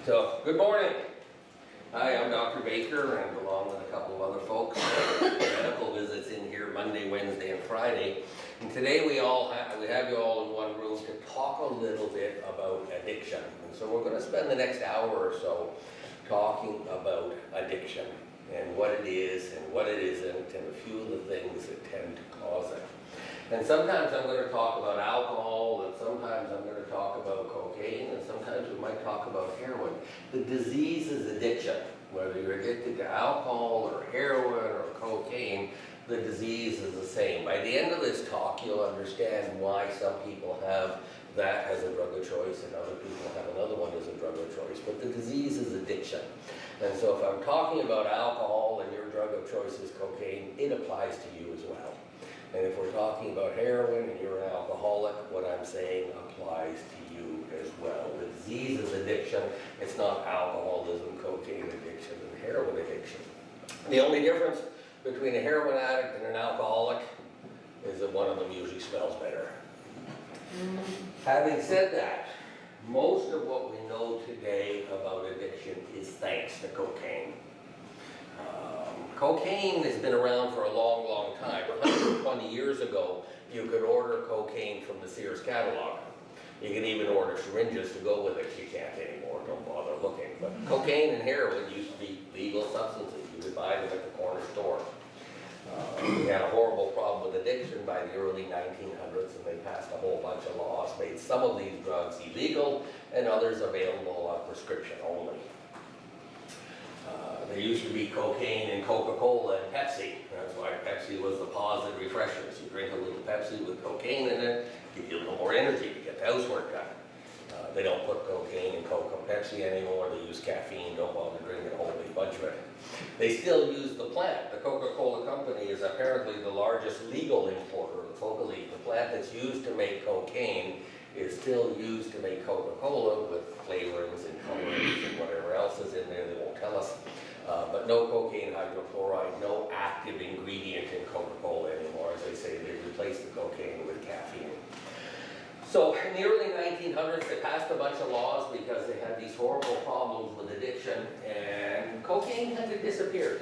So, good morning. Hi, I'm Dr. Baker, and along with a couple of other folks, medical visits in here Monday, Wednesday, and Friday. And today we have you all in one room to talk a little bit about addiction. And so we're going to spend the next hour or so talking about addiction and what it is and what it isn't, and a few of the things that tend to cause it. And sometimes I'm going to talk about alcohol, and sometimes I'm going to talk about cocaine, and sometimes we might talk about heroin. The disease is addiction. Whether you're addicted to alcohol or heroin or cocaine, the disease is the same. By the end of this talk, you'll understand why some people have that as a drug of choice and other people have another one as a drug of choice. But the disease is addiction. And so if I'm talking about alcohol and your drug of choice is cocaine, it applies to you as well. And if we're talking about heroin and you're an alcoholic, what I'm saying applies to you as well. The disease is addiction. It's not alcoholism, cocaine addiction, and heroin addiction. The only difference between a heroin addict and an alcoholic is that one of them usually smells better. Having said that, most of what we know today about addiction is thanks to cocaine. Cocaine has been around for a long, long time. 120 years ago, you could order cocaine from the Sears catalog. You can even order syringes to go with it. You can't anymore, don't bother looking. But cocaine and heroin used to be legal substances. You could buy them at the corner store. We had a horrible problem with addiction by the early 1900s, and they passed a whole bunch of laws, made some of these drugs illegal and others available on prescription only. There used to be cocaine in Coca-Cola and Pepsi. That's why Pepsi was the positive refreshers. You drink a little Pepsi with cocaine in it, give you a little more energy to get the housework done. They don't put cocaine in Coke or Pepsi anymore. They use caffeine, don't bother drinking a whole big bunch of it. They still use the plant. The Coca-Cola company is apparently the largest legal importer of coca-leaf. The plant that's used to make cocaine is still used to make Coca-Cola with flavorings and colorings and whatever else is in there. They won't tell us. But no cocaine hydrochloride, no active ingredient in Coca-Cola anymore. As they say, they replaced the cocaine with caffeine. So in the early 1900s, they passed a bunch of laws because they had these horrible problems with addiction, and cocaine kind of disappeared.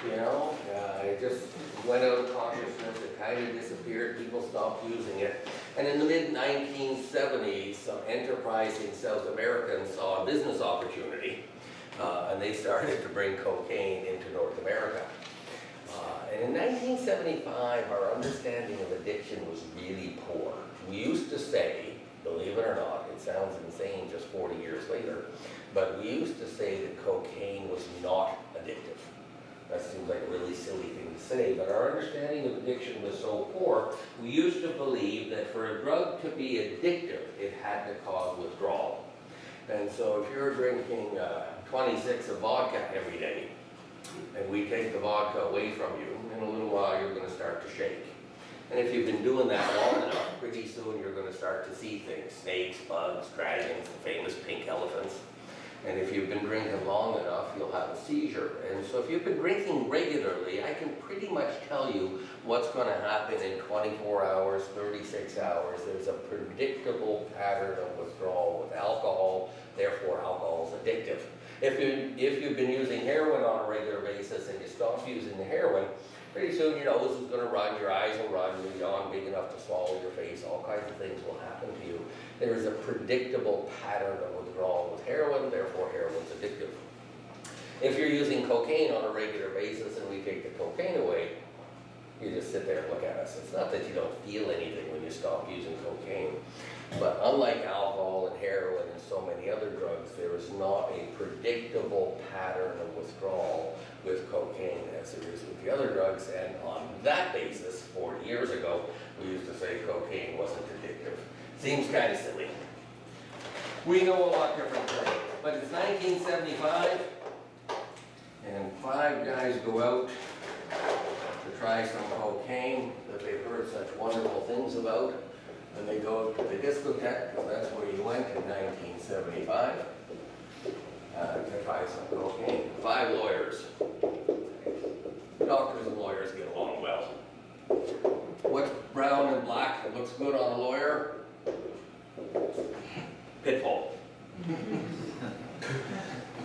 You know, it just went out of consciousness, it kind of disappeared, people stopped using it. And in the mid-1970s, some enterprising South Americans saw a business opportunity, and they started to bring cocaine into North America. And in 1975, our understanding of addiction was really poor. We used to say, believe it or not, it sounds insane just 40 years later, but we used to say that cocaine was not addictive. That seems like a really silly thing to say, but our understanding of addiction was so poor, we used to believe that for a drug to be addictive, it had to cause withdrawal. And so if you're drinking 26 of vodka every day, and we take the vodka away from you, in a little while you're going to start to shake. And if you've been doing that long enough, pretty soon you're going to start to see things, snakes, bugs, dragons, the famous pink elephants. And if you've been drinking long enough, you'll have a seizure. And so if you've been drinking regularly, I can pretty much tell you what's going to happen in 24 hours, 36 hours. There's a predictable pattern of withdrawal with alcohol, therefore alcohol is addictive. If you've been using heroin on a regular basis and you stop using the heroin, pretty soon your nose is going to run, your eyes will run, your yawn big enough to swallow your face, all kinds of things will happen to you. There is a predictable pattern of withdrawal with heroin, therefore heroin's addictive. If you're using cocaine on a regular basis and we take the cocaine away, you just sit there and look at us. It's not that you don't feel anything when you stop using cocaine, but unlike alcohol and heroin and so many other drugs, there is not a predictable pattern of withdrawal with cocaine as there is with the other drugs, and on that basis, 40 years ago, we used to say cocaine wasn't addictive. Seems kind of silly. We know a lot different today, but it's 1975, and 5 guys go out to try some cocaine that they've heard such wonderful things about, and they go to the discotheque, because that's where you went in 1975, to try some cocaine. 5 lawyers. Doctors and lawyers get along well. What's brown and black that looks good on a lawyer? Pitbull.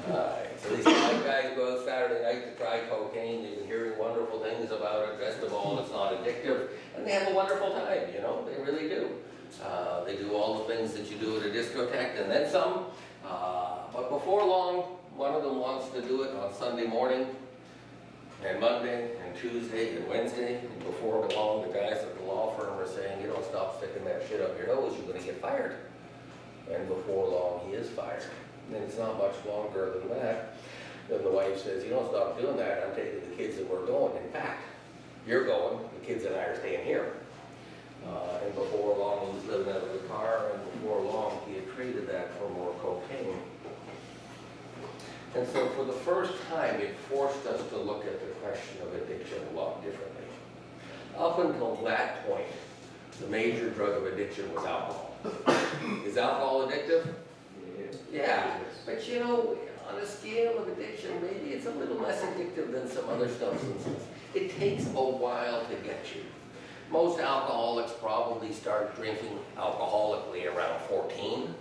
Alright, so these 5 guys go out Saturday night to try cocaine. They've been hearing wonderful things about it. Best of all, it's not addictive. And they have a wonderful time, you know, they really do. They do all the things that you do at a discotheque and then some. But before long, one of them wants to do it on Sunday morning, and Monday, and Tuesday, and Wednesday. And before long, the guys at the law firm are saying, you don't stop sticking that shit up your nose, you're going to get fired. And before long, he is fired. And it's not much longer than that. Then the wife says, you don't stop doing that, I'm taking the kids and we're going. In fact, you're going, the kids and I are staying here. And before long, he was living out of the car, and before long, he had traded that for more cocaine. And so for the first time, it forced us to look at the question of addiction a lot differently. Up until that point, the major drug of addiction was alcohol. Is alcohol addictive? Yeah, but you know, on a scale of addiction, maybe it's a little less addictive than some other substances. It takes a while to get you. Most alcoholics probably start drinking alcoholically around 14,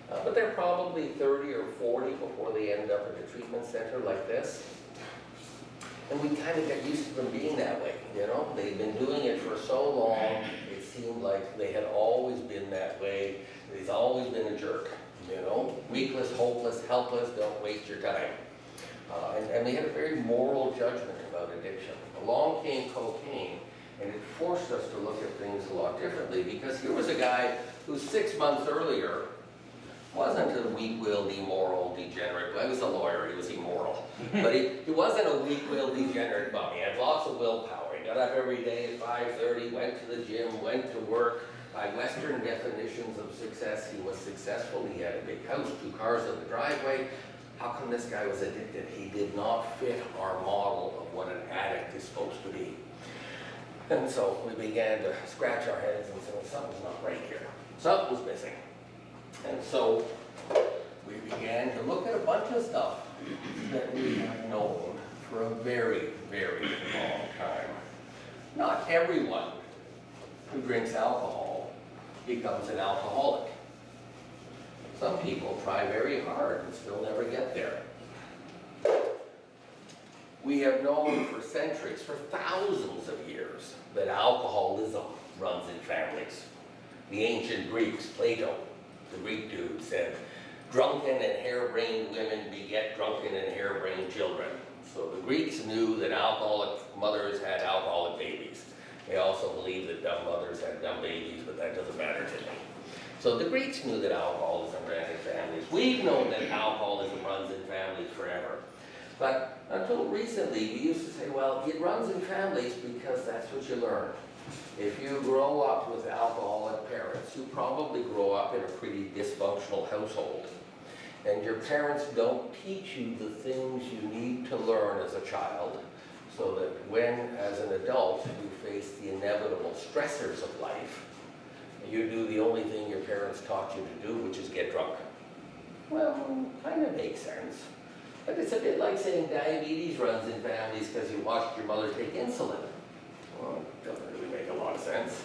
but they're probably 30 or 40 before they end up at a treatment center like this. And we kind of got used to them being that way, you know? They've been doing it for so long, it seemed like they had always been that way. He's always been a jerk, you know? Weakless, hopeless, helpless, don't waste your time. And we had a very moral judgment about addiction. Along came cocaine, and it forced us to look at things a lot differently, because here was a guy who 6 months earlier wasn't a weak-willed, immoral, degenerate. Well, he was a lawyer, he was immoral. But he wasn't a weak-willed, degenerate bum. He had lots of willpower. He got up every day at 5:30, went to the gym, went to work. By Western definitions of success, he was successful. He had a big house, 2 cars in the driveway. How come this guy was addicted? He did not fit our model of what an addict is supposed to be. And so we began to scratch our heads and say, well, something's not right here. Something was missing. And so we began to look at a bunch of stuff that we have known for a very, very long time. Not everyone who drinks alcohol becomes an alcoholic. Some people try very hard and still never get there. We have known for centuries, for thousands of years, that alcoholism runs in families. The ancient Greeks, Plato, the Greek dude, said, drunken and harebrained women beget drunken and harebrained children. So the Greeks knew that alcoholic mothers had alcoholic babies. They also believed that dumb mothers had dumb babies, but that doesn't matter to me. So the Greeks knew that alcoholism ran in families. We've known that alcoholism runs in families forever. But until recently, we used to say, well, it runs in families because that's what you learn. If you grow up with alcoholic parents, you probably grow up in a pretty dysfunctional household. And your parents don't teach you the things you need to learn as a child, so that when, as an adult, you face the inevitable stressors of life, you do the only thing your parents taught you to do, which is get drunk. Well, kind of makes sense. But it's a bit like saying diabetes runs in families because you watched your mother take insulin. Well, it doesn't really make a lot of sense.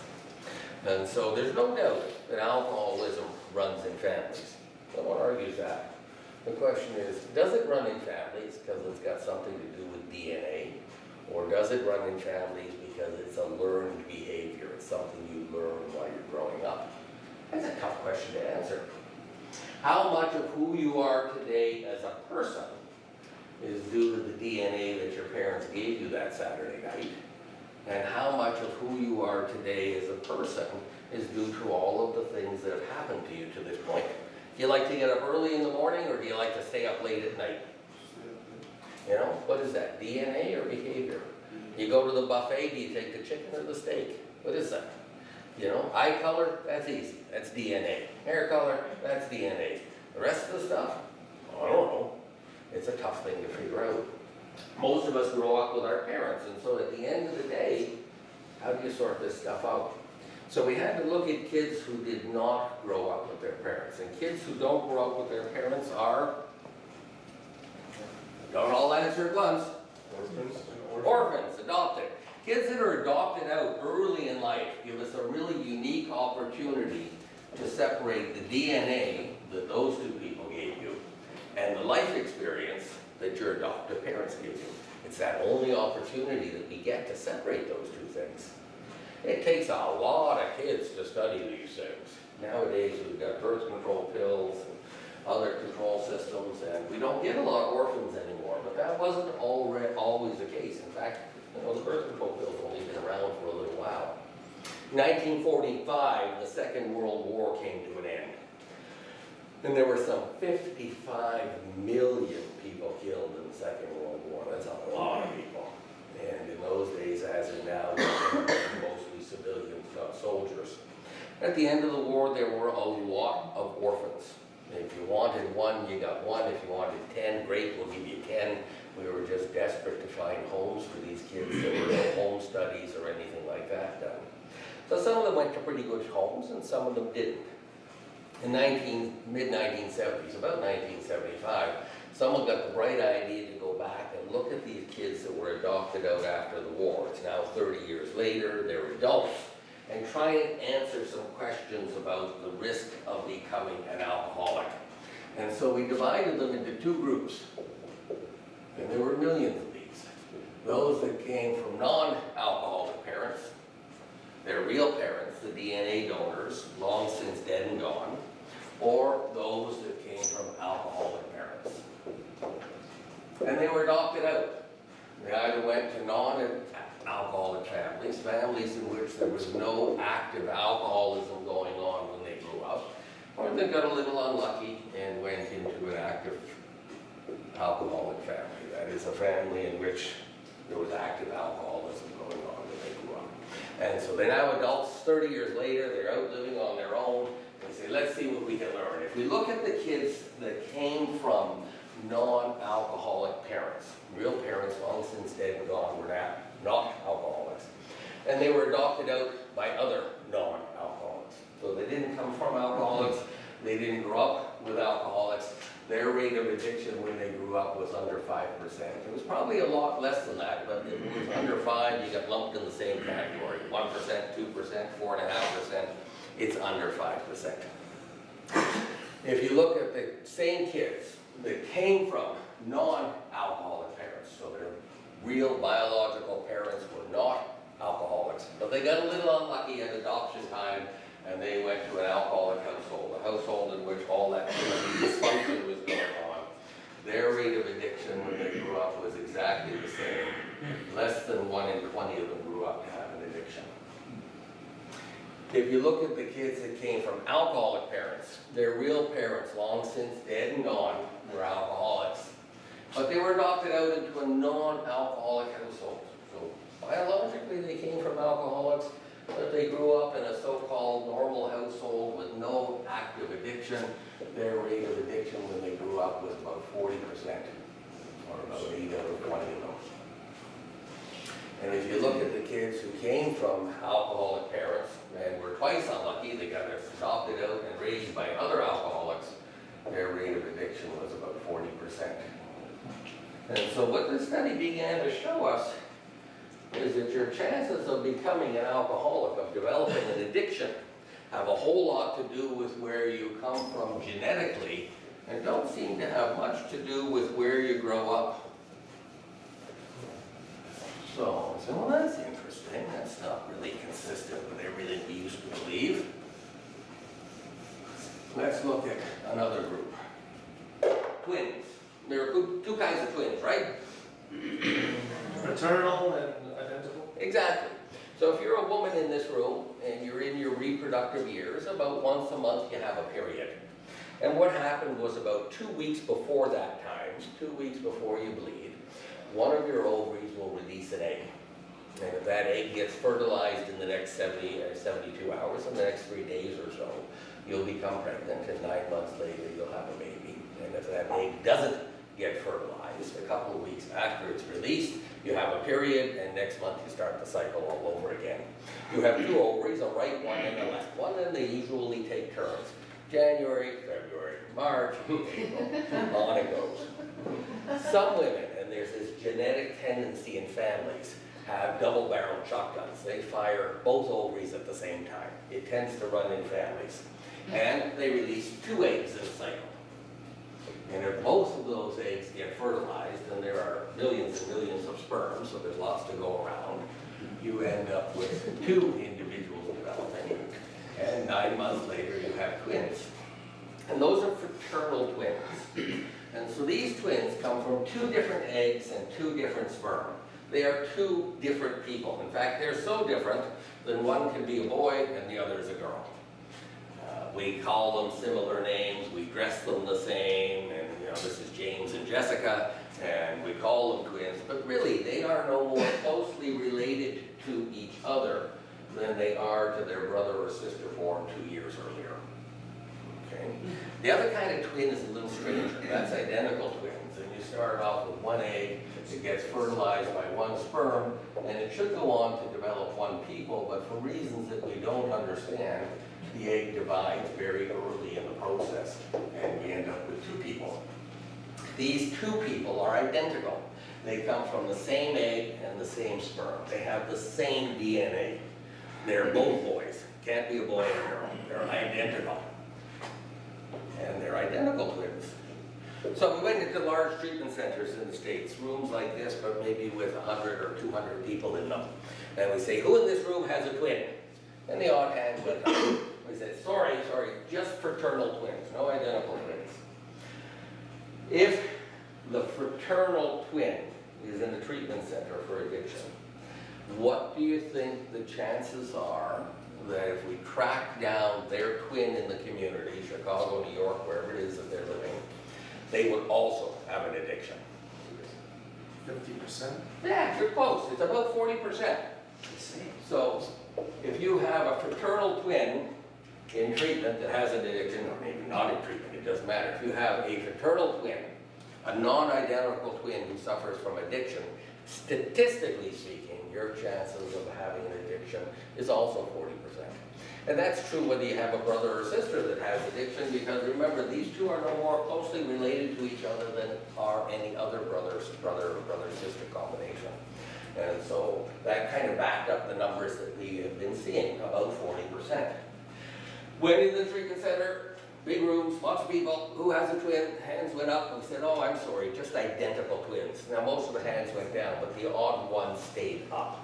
And so there's no doubt that alcoholism runs in families. No one argues that. The question is, does it run in families because it's got something to do with DNA? Or does it run in families because it's a learned behavior? It's something you learn while you're growing up? That's a tough question to answer. How much of who you are today as a person is due to the DNA that your parents gave you that Saturday night? And how much of who you are today as a person is due to all of the things that have happened to you to this point? Do you like to get up early in the morning, or do you like to stay up late at night? You know, what is that, DNA or behavior? You go to the buffet, do you take the chicken or the steak? What is that? You know, eye color, that's easy, that's DNA. Hair color, that's DNA. The rest of the stuff, I don't know. It's a tough thing to figure out. Most of us grow up with our parents, and so at the end of the day, how do you sort this stuff out? So we had to look at kids who did not grow up with their parents. And kids who don't grow up with their parents are, don't all answer at once. Orphans, adopted. Kids that are adopted out early in life give us a really unique opportunity to separate the DNA that those two people gave you and the life experience that your adoptive parents give you. It's that only opportunity that we get to separate those two things. It takes a lot of kids to study these things. Nowadays we've got birth control pills and other control systems, and we don't get a lot of orphans anymore, but that wasn't always the case. In fact, the birth control pills have only been around for a little while. In 1945, the Second World War came to an end. And there were some 55 million people killed in the Second World War. That's a lot of people. And in those days, as in now, mostly civilians, not soldiers. At the end of the war, there were a lot of orphans. If you wanted one, you got one. If you wanted 10, great, we'll give you 10. We were just desperate to find homes for these kids. There were no home studies or anything like that done. So some of them went to pretty good homes and some of them didn't. In mid-1970s, about 1975, someone got the bright idea to go back and look at these kids that were adopted out after the war. It's now 30 years later, they're adults, and try and answer some questions about the risk of becoming an alcoholic. And so we divided them into two groups, and there were millions of these. Those that came from non-alcoholic parents, their real parents, the DNA donors, long since dead and gone, or those that came from alcoholic parents. And they were adopted out. They either went to non-alcoholic families, families in which there was no active alcoholism going on when they grew up, or they got a little unlucky and went into an active alcoholic family. That is a family in which there was active alcoholism going on when they grew up. And so they're now adults, 30 years later, they're out living on their own. They say, let's see what we can learn. If we look at the kids that came from non-alcoholic parents, real parents long since dead and gone were not alcoholics, and they were adopted out by other non-alcoholics. So they didn't come from alcoholics, they didn't grow up with alcoholics. Their rate of addiction when they grew up was under 5%. It was probably a lot less than that, but if it was under 5, you got lumped in the same category. 1%, 2%, 4.5%, it's under 5%. If you look at the same kids that came from non-alcoholic parents, so their real biological parents were not alcoholics, but they got a little unlucky at adoption time and they went to an alcoholic household, a household in which all that dysfunction was going on. Their rate of addiction when they grew up was exactly the same. Less than 1 in 20 of them grew up to have an addiction. If you look at the kids that came from alcoholic parents, their real parents, long since dead and gone, were alcoholics. But they were adopted out into a non-alcoholic household. So biologically they came from alcoholics, but they grew up in a so-called normal household with no active addiction. Their rate of addiction when they grew up was about 40%, or about 8 out of 20 of them. And if you look at the kids who came from alcoholic parents and were twice unlucky, they got adopted out and raised by other alcoholics, their rate of addiction was about 40%. And so what the study began to show us is that your chances of becoming an alcoholic, of developing an addiction, have a whole lot to do with where you come from genetically, and don't seem to have much to do with where you grow up. So, well, that's interesting. That's not really consistent with everything we used to believe. Let's look at another group. Twins. There are two kinds of twins, right? Fraternal and identical? Exactly. So if you're a woman in this room and you're in your reproductive years, about once a month you have a period. And what happened was about 2 weeks before that time, 2 weeks before you bleed, one of your ovaries will release an egg. And if that egg gets fertilized in the next 72 hours, in the next 3 days or so, you'll become pregnant, and 9 months later you'll have a baby. And if that egg doesn't get fertilized, a couple of weeks after it's released, you have a period, and next month you start the cycle all over again. You have 2 ovaries, a right one and a left one, and they usually take turns. January, February, March, April, on it goes. Some women, and there's this genetic tendency in families, have double-barreled shotguns. They fire both ovaries at the same time. It tends to run in families. And they release 2 eggs in a cycle. And if both of those eggs get fertilized, and there are millions and millions of sperm, so there's lots to go around, you end up with 2 individuals developing, and 9 months later you have twins. And those are fraternal twins. And so these twins come from 2 different eggs and 2 different sperm. They are 2 different people. In fact, they're so different that one can be a boy and the other is a girl. We call them similar names, we dress them the same, and this is James and Jessica, and we call them twins, but really they are no more closely related to each other than they are to their brother or sister born 2 years earlier. Okay? The other kind of twin is a little stranger. That's identical twins, and you start off with 1 egg, it gets fertilized by 1 sperm, and it should go on to develop 1 people, but for reasons that we don't understand, the egg divides very early in the process, and we end up with 2 people. These 2 people are identical. They come from the same egg and the same sperm. They have the same DNA. They're both boys. Can't be a boy and a girl. They're identical. And they're identical twins. So we went into large treatment centers in the States, rooms like this, but maybe with 100 or 200 people in them. And we say, who in this room has a twin? And the odd hand went up. We said, sorry, just fraternal twins, no identical twins. If the fraternal twin is in the treatment center for addiction, what do you think the chances are that if we track down their twin in the community, Chicago, New York, wherever it is that they're living, they would also have an addiction? 50%? Yeah, you're close. It's about 40%. So if you have a fraternal twin in treatment that has an addiction, or maybe not in treatment, it doesn't matter. If you have a fraternal twin, a non-identical twin who suffers from addiction, statistically speaking, your chances of having an addiction is also 40%. And that's true whether you have a brother or sister that has addiction, because remember, these 2 are no more closely related to each other than are any other brother-sister combination. And so that kind of backed up the numbers that we have been seeing, about 40%. Went in the treatment center, big rooms, lots of people. Who has a twin? Hands went up, and we said, oh, I'm sorry, just identical twins. Now most of the hands went down, but the odd one stayed up.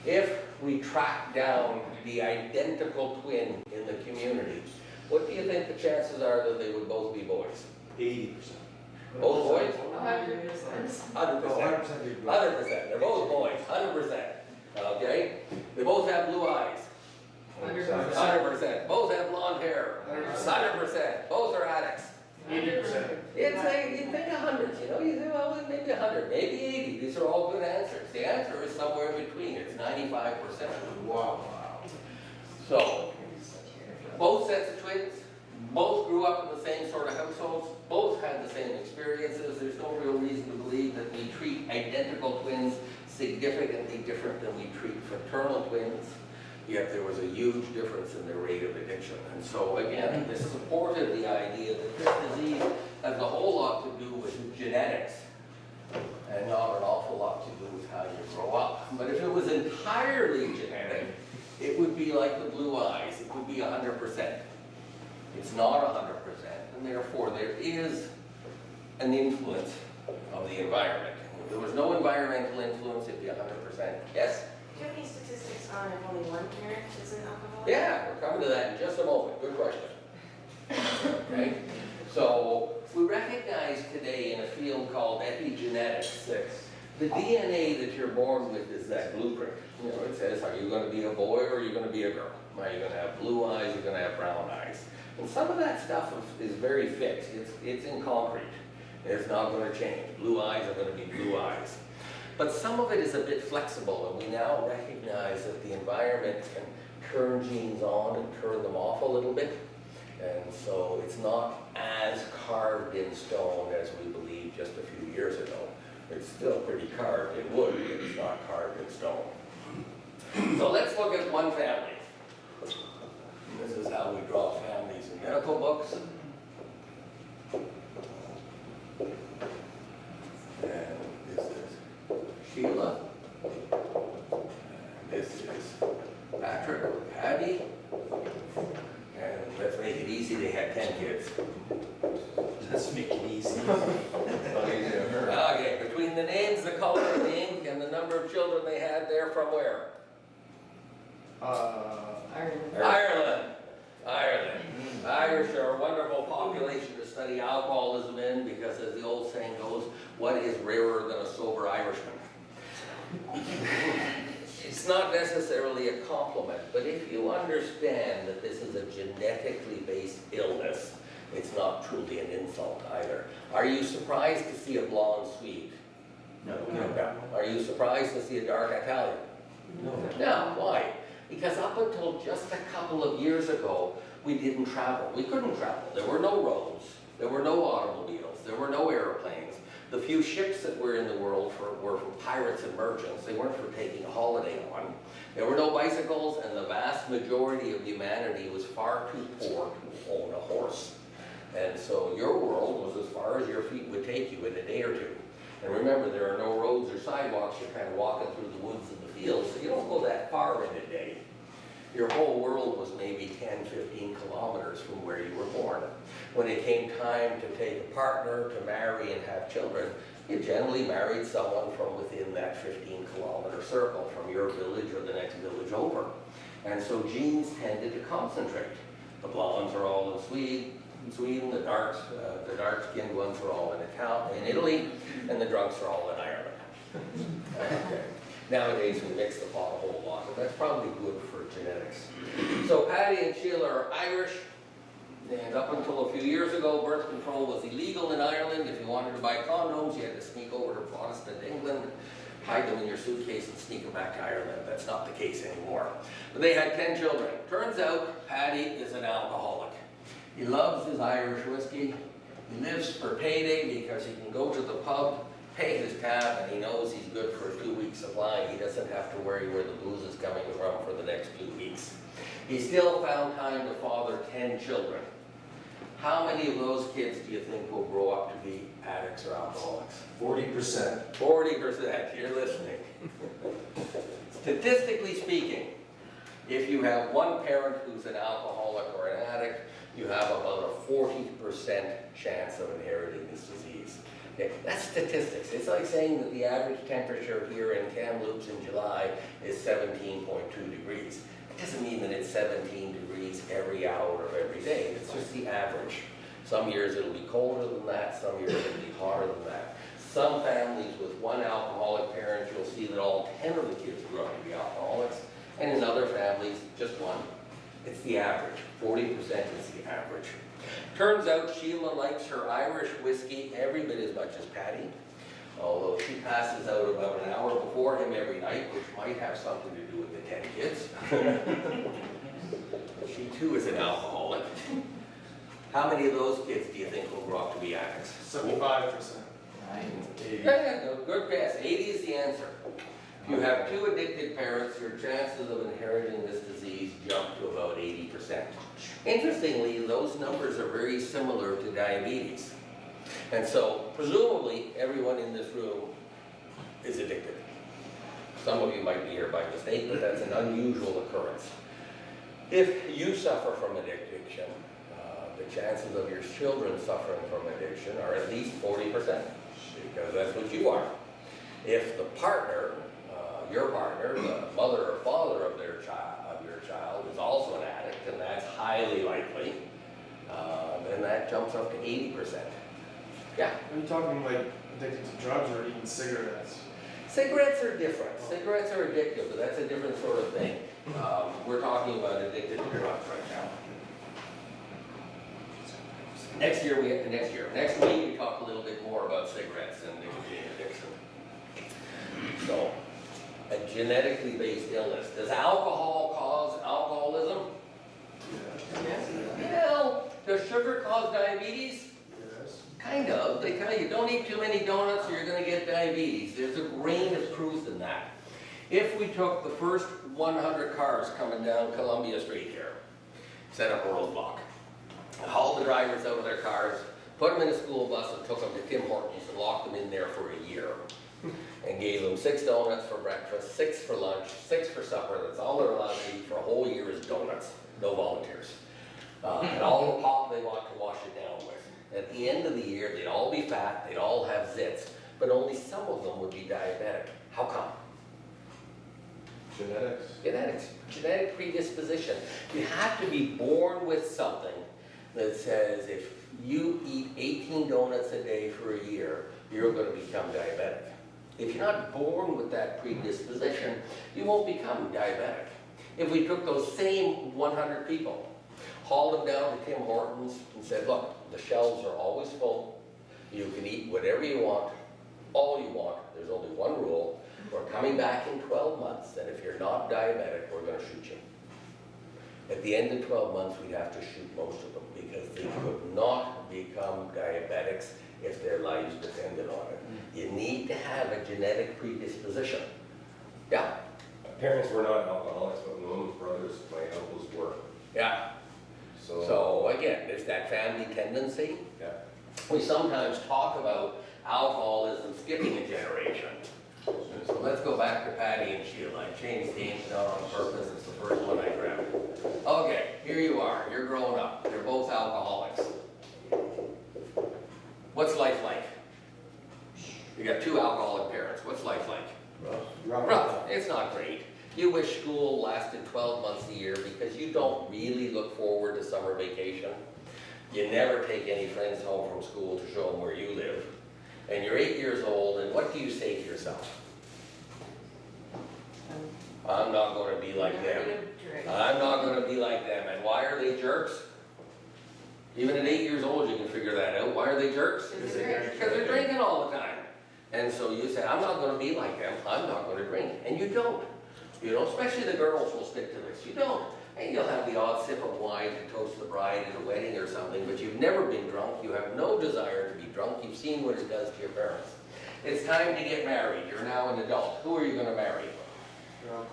If we track down the identical twin in the community, what do you think the chances are that they would both be boys? 80%. Both boys? 100%. 100%. 100%. They're both boys. 100%. Okay? They both have blue eyes. 100%. Both have blonde hair. 100%. Both are addicts. 80%. It's like, you think 100, you say, well, maybe 100, maybe 80. These are all good answers. The answer is somewhere in between. It's 95%. Wow. So, both sets of twins, both grew up in the same sort of households, both had the same experiences. There's no real reason to believe that we treat identical twins significantly different than we treat fraternal twins. Yet there was a huge difference in the rate of addiction. And so again, this supported the idea that this disease has a whole lot to do with genetics and not an awful lot to do with how you grow up. But if it was entirely genetic, it would be like the blue eyes. It would be 100%. It's not 100%, and therefore there is an influence of the environment. If there was no environmental influence, it'd be 100%. Yes? Do you have any statistics on if only 1 parent is an alcoholic? Yeah, we're coming to that in just a moment. Good question. Okay? So, we recognize today in a field called epigenetics that the DNA that you're born with is that blueprint. It says, are you going to be a boy or are you going to be a girl? Are you going to have blue eyes, you're going to have brown eyes? And some of that stuff is very fixed. It's in concrete. It's not going to change. Blue eyes are going to be blue eyes. But some of it is a bit flexible, and we now recognize that the environment can turn genes on and turn them off a little bit. And so it's not as carved in stone as we believed just a few years ago. It's still pretty carved in wood, but it's not carved in stone. So let's look at one family. This is how we draw families in medical books. And this is Sheila. And this is Patrick or Patty. And let's make it easy, they had 10 kids. That's Let's make it easy. Okay, between the names, the color of the ink, and the number of children they had, they're from where? Ireland. Ireland. Irish are a wonderful population to study alcoholism in because, as the old saying goes, what is rarer than a sober Irishman? It's not necessarily a compliment, but if you understand that this is a genetically based illness, it's not truly an insult either. Are you surprised to see a blonde Swede? No. Are you surprised to see a dark Italian? No. No, why? Because up until just a couple of years ago, we didn't travel. We couldn't travel. There were no roads. There were no automobiles. There were no airplanes. The few ships that were in the world were for pirates and merchants. They weren't for taking a holiday on. There were no bicycles, and the vast majority of humanity was far too poor to own a horse. And so your world was as far as your feet would take you in a day or two. And remember, there are no roads or sidewalks. You're kind of walking through the woods and the fields, so you don't go that far in a day. Your whole world was maybe 10, 15 kilometers from where you were born. When it came time to take a partner, to marry and have children, you generally married someone from within that 15-kilometer circle, from your village or the next village over. And so genes tended to concentrate. The blondes are all in Sweden, the dark-skinned ones are all in Italy, and the drunks are all in Ireland. Okay. Nowadays we mix the pot a whole lot, but that's probably good for genetics. So Patty and Sheila are Irish, and up until a few years ago, birth control was illegal in Ireland. If you wanted to buy condoms, you had to sneak over to Protestant England, hide them in your suitcase and sneak them back to Ireland. That's not the case anymore. But they had 10 children. Turns out Patty is an alcoholic. He loves his Irish whiskey. He lives for payday because he can go to the pub, pay his tab, and he knows he's good for a 2-week supply. He doesn't have to worry where the booze is coming from for the next 2 weeks. He still found time to father 10 children. How many of those kids do you think will grow up to be addicts or alcoholics? 40%. 40%, you're listening. Statistically speaking, if you have one parent who's an alcoholic or an addict, you have about a 40% chance of inheriting this disease. Okay, that's statistics. It's like saying that the average temperature here in Kamloops in July is 17.2 degrees. It doesn't mean that it's 17 degrees every hour of every day. It's just the average. Some years it'll be colder than that, some years it'll be hotter than that. Some families with one alcoholic parent, you'll see that all 10 of the kids grow up to be alcoholics, and in other families, just one. It's the average. 40% is the average. Turns out Sheila likes her Irish whiskey every bit as much as Patty, although she passes out about an hour before him every night, which might have something to do with the 10 kids. She too is an alcoholic. How many of those kids do you think will grow up to be addicts? 75%. 80. Yeah, good guess. 80 is the answer. If you have 2 addicted parents, your chances of inheriting this disease jump to about 80%. Interestingly, those numbers are very similar to diabetes. And so, presumably, everyone in this room is addicted. Some of you might be here by mistake, but that's an unusual occurrence. If you suffer from addiction, the chances of your children suffering from addiction are at least 40%, because that's what you are. If the partner, your partner, the mother or father of your child is also an addict, and that's highly likely, then that jumps up to 80%. Yeah? Are you talking like addicted to drugs or even cigarettes? Cigarettes are different. Cigarettes are addictive, but that's a different sort of thing. We're talking about addicted to drugs right now. Next week we talk a little bit more about cigarettes and nicotine addiction. So, a genetically based illness. Does alcohol cause alcoholism? Yeah. Well, does sugar cause diabetes? Yes. Kind of. They tell you don't eat too many donuts or you're going to get diabetes. There's a grain of truth in that. If we took the first 100 cars coming down Columbia Street here, set up a roadblock, hauled the drivers out of their cars, put them in a school bus and took them to Tim Hortons and locked them in there for a year, and gave them 6 donuts for breakfast, 6 for lunch, 6 for supper. That's all they're allowed to eat for a whole year is donuts. No volunteers. And all the pop they want to wash it down with. At the end of the year, they'd all be fat, they'd all have zits, but only some of them would be diabetic. How come? Genetics. Genetics, genetic predisposition. You have to be born with something that says if you eat 18 donuts a day for a year, you're going to become diabetic. If you're not born with that predisposition, you won't become diabetic. If we took those same 100 people, hauled them down to Tim Hortons and said, look, the shelves are always full, you can eat whatever you want, all you want, there's only one rule, we're coming back in 12 months, and if you're not diabetic, we're going to shoot you. At the end of 12 months, we'd have to shoot most of them because they could not become diabetics if their lives depended on it. You need to have a genetic predisposition. Yeah? My parents were not alcoholics, but my mom's brothers, my uncles were. Yeah. So again, there's that family tendency. Yeah. We sometimes talk about alcoholism skipping a generation. So let's go back to Patty and Sheila. I changed names down on purpose. It's the first one I grabbed. Okay, here you are. You're growing up. You're both alcoholics. What's life like? You got two alcoholic parents. What's life like? Rough. It's not great. You wish school lasted 12 months a year because you don't really look forward to summer vacation. You never take any friends home from school to show them where you live. And you're 8 years old, and what do you say to yourself? I'm not going to be like them. I'm not going to be like them. And why are they jerks? Even at 8 years old, you can figure that out. Why are they jerks? Because they're Because they're drinking all the time. And so you say, I'm not going to be like them. I'm not going to drink. And you don't. You know, especially the girls will stick to this. You don't. And you'll have the odd sip of wine to toast the bride at a wedding or something, but you've never been drunk. You have no desire to be drunk. You've seen what it does to your parents. It's time to get married. You're now an adult. Who are you going to marry?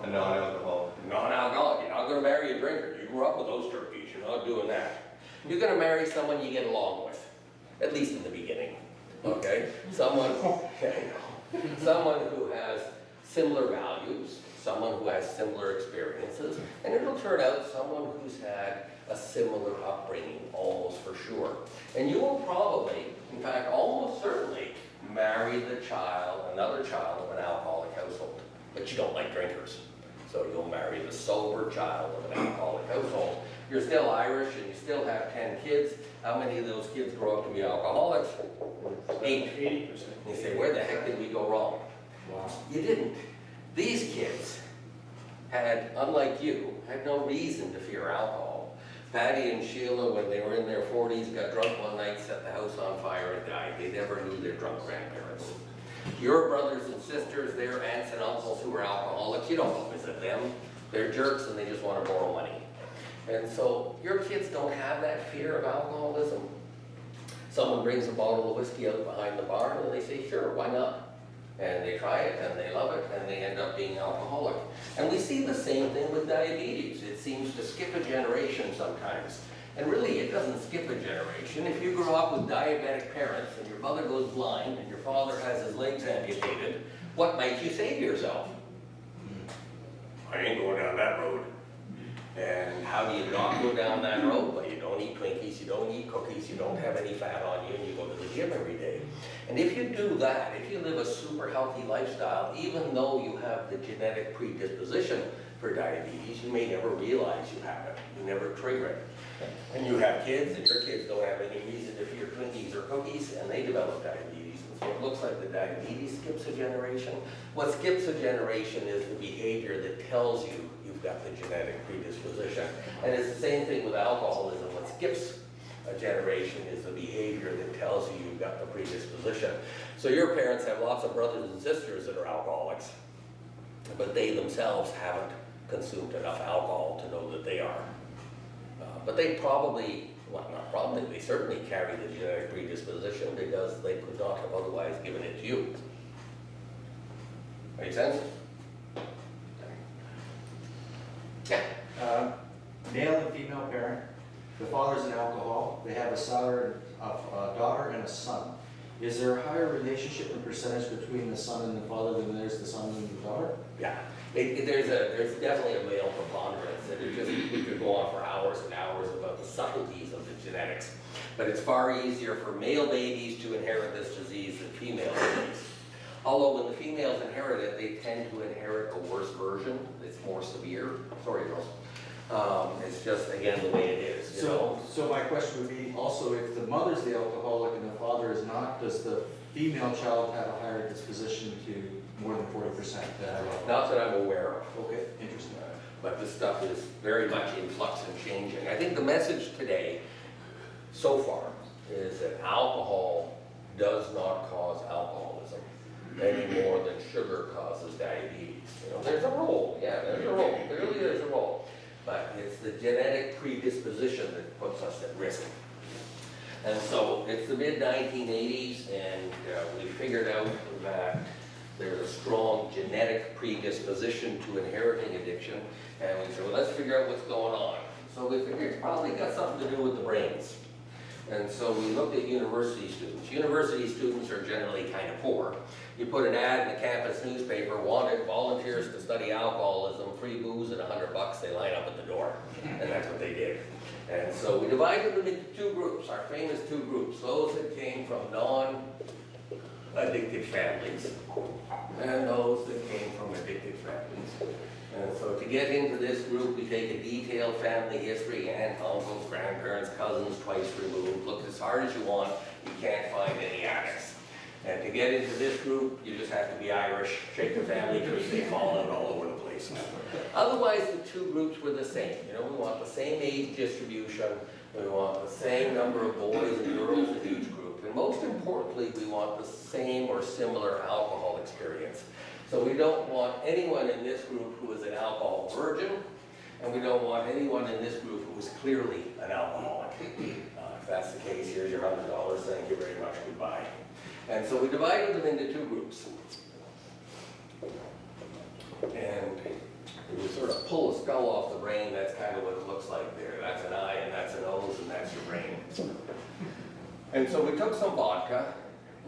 A non-alcoholic. Non-alcoholic. You're not going to marry a drinker. You grew up with those turkeys. You're not doing that. You're going to marry someone you get along with, at least in the beginning. Okay? Someone who has similar values, someone who has similar experiences, and it'll turn out someone who's had a similar upbringing, almost for sure. And you will probably, in fact, almost certainly, marry the child, another child of an alcoholic household. But you don't like drinkers. So you'll marry the sober child of an alcoholic household. You're still Irish and you still have 10 kids. How many of those kids grow up to be alcoholics? 8. 80%. You say, where the heck did we go wrong? Wow. You didn't. These kids had, unlike you, had no reason to fear alcohol. Patty and Sheila, when they were in their 40s, got drunk one night, set the house on fire and died. They never knew their drunk grandparents. Your brothers and sisters, their aunts and uncles who were alcoholics, you don't go visit them. They're jerks and they just want to borrow money. And so your kids don't have that fear of alcoholism. Someone brings a bottle of whiskey out behind the bar and they say, sure, why not? And they try it and they love it and they end up being alcoholic. And we see the same thing with diabetes. It seems to skip a generation sometimes. And really, it doesn't skip a generation. If you grow up with diabetic parents and your mother goes blind and your father has his legs amputated, what might you say to yourself? I ain't going down that road. And how do you not go down that road? Well, you don't eat Twinkies, you don't eat cookies, you don't have any fat on you, and you go to the gym every day. And if you do that, if you live a super healthy lifestyle, even though you have the genetic predisposition for diabetes, you may never realize you have it. You never trigger it. And you have kids, and your kids don't have any reason to fear Twinkies or cookies, and they develop diabetes. And so it looks like the diabetes skips a generation. What skips a generation is the behavior that tells you you've got the genetic predisposition. And it's the same thing with alcoholism. What skips a generation is the behavior that tells you you've got the predisposition. So your parents have lots of brothers and sisters that are alcoholics, but they themselves haven't consumed enough alcohol to know that they are. But they probably, well, not probably, they certainly carry the genetic predisposition because they could not have otherwise given it to you. Make sense? Yeah. Male and female parent, the father's an alcohol, they have a daughter and a son. Is there a higher relationship and percentage between the son and the father than there's the son and the daughter? Yeah. There's definitely a male preponderance, and we could go on for hours and hours about the subtleties of the genetics. But it's far easier for male babies to inherit this disease than female babies. Although when the females inherit it, they tend to inherit a worse version. It's more severe. Sorry, girls. It's just, again, the way it is, you know? So my question would be also, if the mother's the alcoholic and the father is not, does the female child have a higher disposition to more than 40% to have alcohol? Not that I'm aware of. Okay, interesting. But this stuff is very much in flux and changing. I think the message today, so far, is that alcohol does not cause alcoholism any more than sugar causes diabetes. You know, there's a role, yeah, there's a role, clearly there's a role. But it's the genetic predisposition that puts us at risk. And so it's the mid-1980s, and we figured out that there's a strong genetic predisposition to inheriting addiction, and we said, well, let's figure out what's going on. So we figured it's probably got something to do with the brains. And so we looked at university students. University students are generally kind of poor. You put an ad in the campus newspaper, wanted volunteers to study alcoholism, free booze at $100, they line up at the door. And that's what they did. And so we divided them into two groups, our famous two groups. Those that came from non-addicted families, and those that came from addicted families. And so to get into this group, we take a detailed family history, aunt, uncles, grandparents, cousins, twice removed. Look as hard as you want, you can't find any addicts. And to get into this group, you just have to be Irish, shake the family tree, they fall out all over the place. Otherwise, the two groups were the same. You know, we want the same age distribution, we want the same number of boys and girls in each group, and most importantly, we want the same or similar alcohol experience. So we don't want anyone in this group who is an alcohol virgin, and we don't want anyone in this group who is clearly an alcoholic. If that's the case, here's your $100, thank you very much, goodbye. And so we divided them into two groups. And if you sort of pull a skull off the brain, that's kind of what it looks like there. That's an eye, and that's a nose, and that's your brain. And so we took some vodka,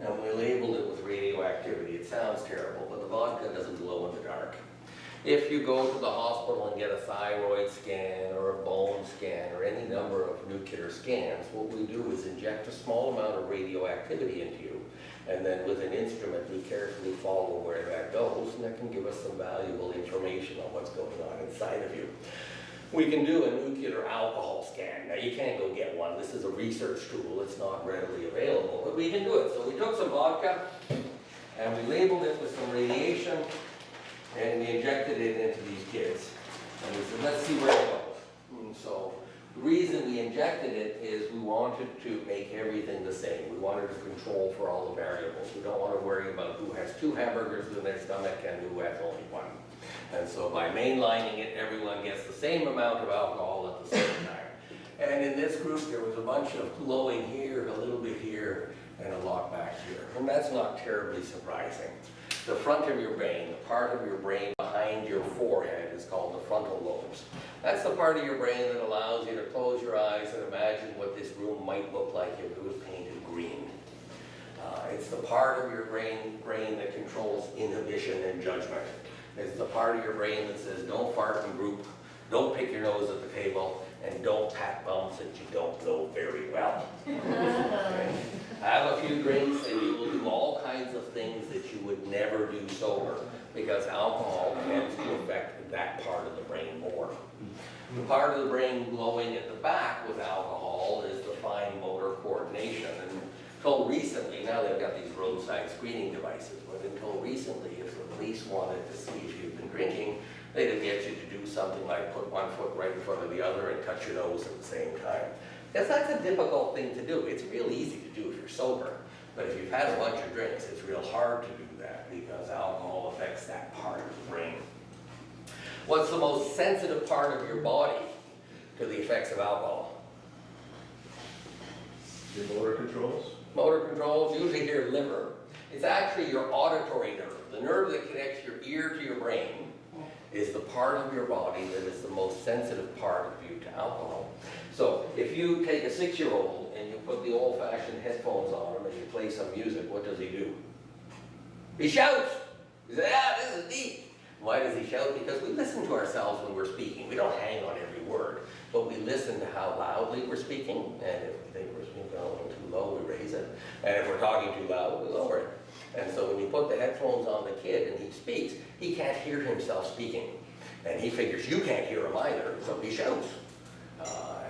and we labeled it with radioactivity. It sounds terrible, but the vodka doesn't glow in the dark. If you go to the hospital and get a thyroid scan or a bone scan or any number of nuclear scans, what we do is inject a small amount of radioactivity into you, and then with an instrument we carefully follow where that goes, and that can give us some valuable information on what's going on inside of you. We can do a nuclear alcohol scan. Now you can't go get one. This is a research tool. It's not readily available, but we can do it. So we took some vodka and we labeled it with some radiation and we injected it into these kids. And we said, let's see where it goes. And so the reason we injected it is we wanted to make everything the same. We wanted to control for all the variables. We don't want to worry about who has 2 hamburgers in their stomach and who has only 1. And so by mainlining it, everyone gets the same amount of alcohol at the same time. And in this group, there was a bunch of glowing here, a little bit here, and a lot back here. And that's not terribly surprising. The front of your brain, the part of your brain behind your forehead, is called the frontal lobes. That's the part of your brain that allows you to close your eyes and imagine what this room might look like if it was painted green. It's the part of your brain that controls inhibition and judgment. It's the part of your brain that says, don't fart in group, don't pick your nose at the table, and don't pat bums that you don't know very well. Okay? Have a few drinks and you will do all kinds of things that you would never do sober, because alcohol tends to affect that part of the brain more. The part of the brain glowing at the back with alcohol is the fine motor coordination. And until recently, now they've got these roadside screening devices, but until recently, if the police wanted to see if you've been drinking, they'd get you to do something like put one foot right in front of the other and touch your nose at the same time. Because that's a difficult thing to do. It's real easy to do if you're sober, but if you've had a bunch of drinks, it's real hard to do that because alcohol affects that part of the brain. What's the most sensitive part of your body to the effects of alcohol? Your motor controls? Motor controls, usually your liver. It's actually your auditory nerve. The nerve that connects your ear to your brain is the part of your body that is the most sensitive part of you to alcohol. So if you take a 6-year-old and you put the old-fashioned headphones on him and you play some music, what does he do? He shouts. He says, ah, this is deep. Why does he shout? Because we listen to ourselves when we're speaking. We don't hang on every word, but we listen to how loudly we're speaking. And if we think we're speaking a little too low, we raise it. And if we're talking too loud, we lower it. And so when you put the headphones on the kid and he speaks, he can't hear himself speaking. And he figures you can't hear him either, so he shouts.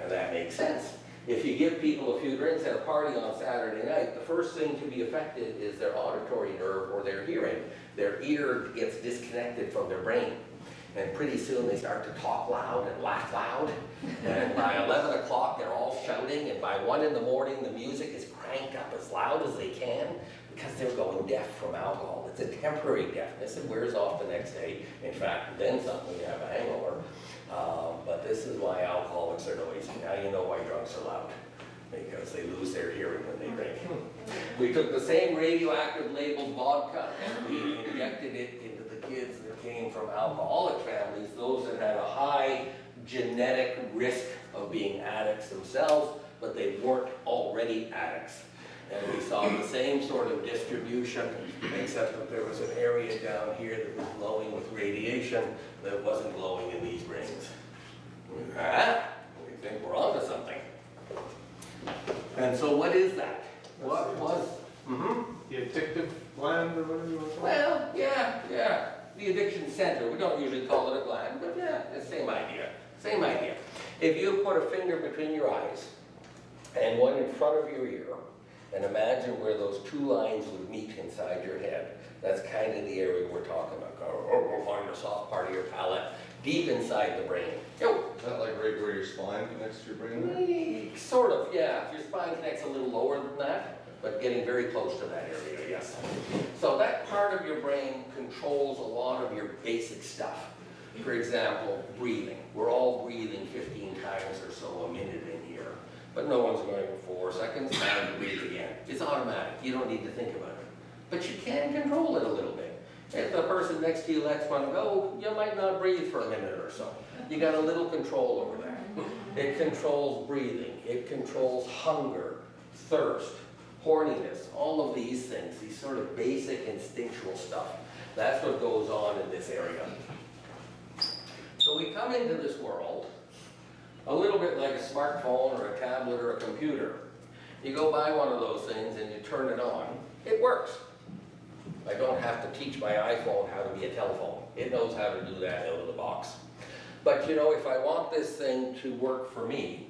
And that makes sense. If you give people a few drinks at a party on Saturday night, the first thing to be affected is their auditory nerve or their hearing. Their ear gets disconnected from their brain. And pretty soon they start to talk loud and laugh loud. And by 11 o'clock they're all shouting, and by 1 in the morning the music is cranked up as loud as they can because they're going deaf from alcohol. It's a temporary deafness. It wears off the next day. In fact, then something, you have a hangover. But this is why alcoholics are noisy. Now you know why drunks are loud, because they lose their hearing when they drink. We took the same radioactive labeled vodka and we injected it into the kids that came from alcoholic families, those that had a high genetic risk of being addicts themselves, but they weren't already addicts. And we saw the same sort of distribution, except that there was an area down here that was glowing with radiation that wasn't glowing in these brains. We think we're onto something. And so what is that? What was? The addictive gland or whatever you want to call it? Well, yeah. The addiction center. We don't usually call it a gland, but yeah, the same idea. Same idea. If you put a finger between your eyes and one in front of your ear, and imagine where those two lines would meet inside your head. That's kind of the area we're talking about. Or find a soft part of your palate, deep inside the brain. Yo. Is that like right where your spine connects to your brain there? Sort of, yeah. Your spine connects a little lower than that, but getting very close to that area, yes. So that part of your brain controls a lot of your basic stuff. For example, breathing. We're all breathing 15 times or so a minute in here. But no one's going for 4 seconds, now to breathe again. It's automatic, you don't need to think about it. But you can control it a little bit. If the person next to you lets one go, you might not breathe for a minute or so. You got a little control over that. It controls breathing, it controls hunger, thirst, horniness, all of these things, these sort of basic instinctual stuff. That's what goes on in this area. So we come into this world a little bit like a smartphone or a tablet or a computer. You go buy one of those things and you turn it on, it works. I don't have to teach my iPhone how to be a telephone. It knows how to do that out of the box. But you know, if I want this thing to work for me,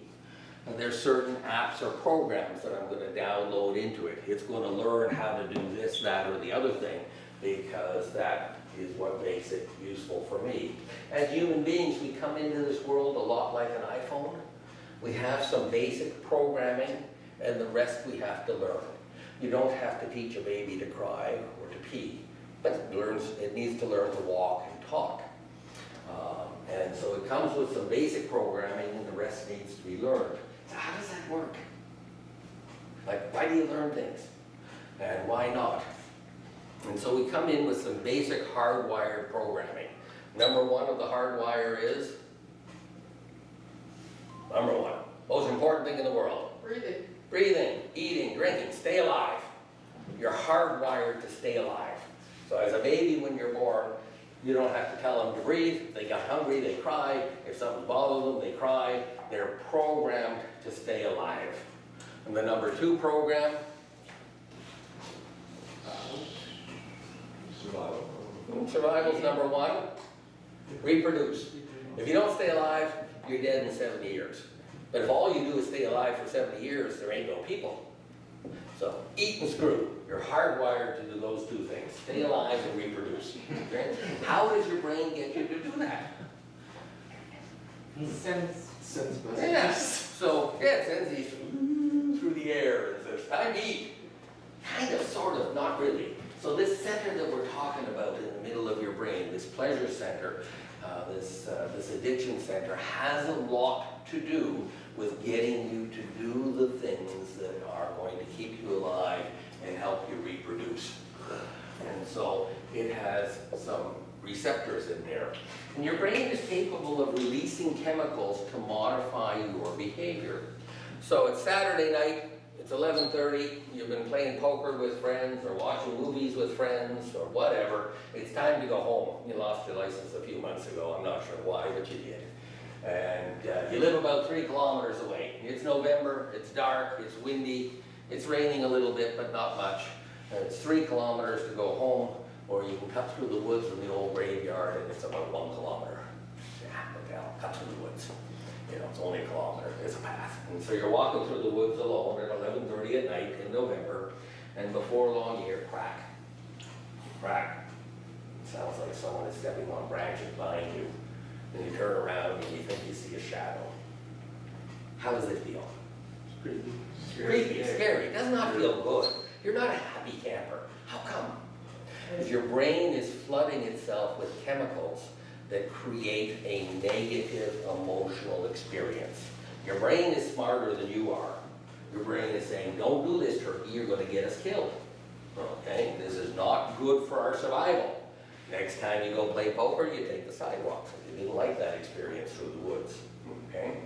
and there's certain apps or programs that I'm going to download into it. It's going to learn how to do this, that, or the other thing, because that is what makes it useful for me. As human beings, we come into this world a lot like an iPhone. We have some basic programming, and the rest we have to learn. You don't have to teach a baby to cry or to pee, but it needs to learn to walk and talk. And so it comes with some basic programming, and the rest needs to be learned. So how does that work? Like, why do you learn things? And why not? And so we come in with some basic hardwired programming. Number one of the hardwire is? Number one, most important thing in the world. Breathing. Breathing, eating, drinking, stay alive. You're hardwired to stay alive. So as a baby, when you're born, you don't have to tell them to breathe. If they got hungry, they cry. If something bothers them, they cry. They're programmed to stay alive. And the number two program? Survival. Survival's number one. Reproduce. If you don't stay alive, you're dead in 70 years. But if all you do is stay alive for 70 years, there ain't no people. So eat and screw. You're hardwired to do those two things. Stay alive and reproduce. Okay? How does your brain get you to do that? Sense. Sense messages. Yes. So yeah, it sends these through the air and says, time to eat. Kind of, sort of, not really. So this center that we're talking about in the middle of your brain, this pleasure center, this addiction center, has a lot to do with getting you to do the things that are going to keep you alive and help you reproduce. And so it has some receptors in there. And your brain is capable of releasing chemicals to modify your behavior. So it's Saturday night, It's 11:30, you've been playing poker with friends or watching movies with friends or whatever. It's time to go home. You lost your license a few months ago, I'm not sure why, but you did. And you live about 3 kilometers away. It's November, it's dark, it's windy, it's raining a little bit, but not much. And it's 3 kilometers to go home, or you can cut through the woods in the old graveyard and it's about 1 kilometer. Yeah, okay, I'll cut through the woods. You know, it's only a kilometer, it's a path. And so you're walking through the woods alone at 11:30 at night in November, and before long you hear crack, crack. It sounds like someone is stepping on branches behind you. And you turn around and you think you see a shadow. How does it feel? Creepy, scary, it does not feel good. You're not a happy camper. How come? Because your brain is flooding itself with chemicals that create a negative emotional experience. Your brain is smarter than you are. Your brain is saying, don't do this, turkey, you're going to get us killed. Okay, this is not good for our survival. Next time you go play poker, you take the sidewalks. You didn't like that experience through the woods. Okay,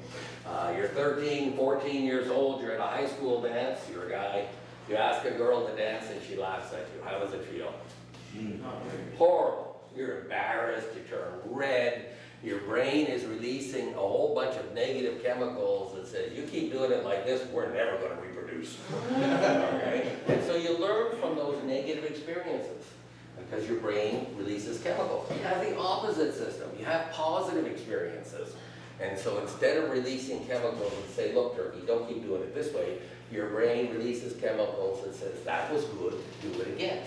you're 13, 14 years old, you're at a high school dance, you're a guy, you ask a girl to dance and she laughs at you. How does it feel? Horrible. You're embarrassed, you turn red, your brain is releasing a whole bunch of negative chemicals that says, you keep doing it like this, we're never going to reproduce. Okay? And so you learn from those negative experiences because your brain releases chemicals. You have the opposite system. You have positive experiences. And so instead of releasing chemicals that say, look, turkey, don't keep doing it this way, your brain releases chemicals that says, that was good, do it again.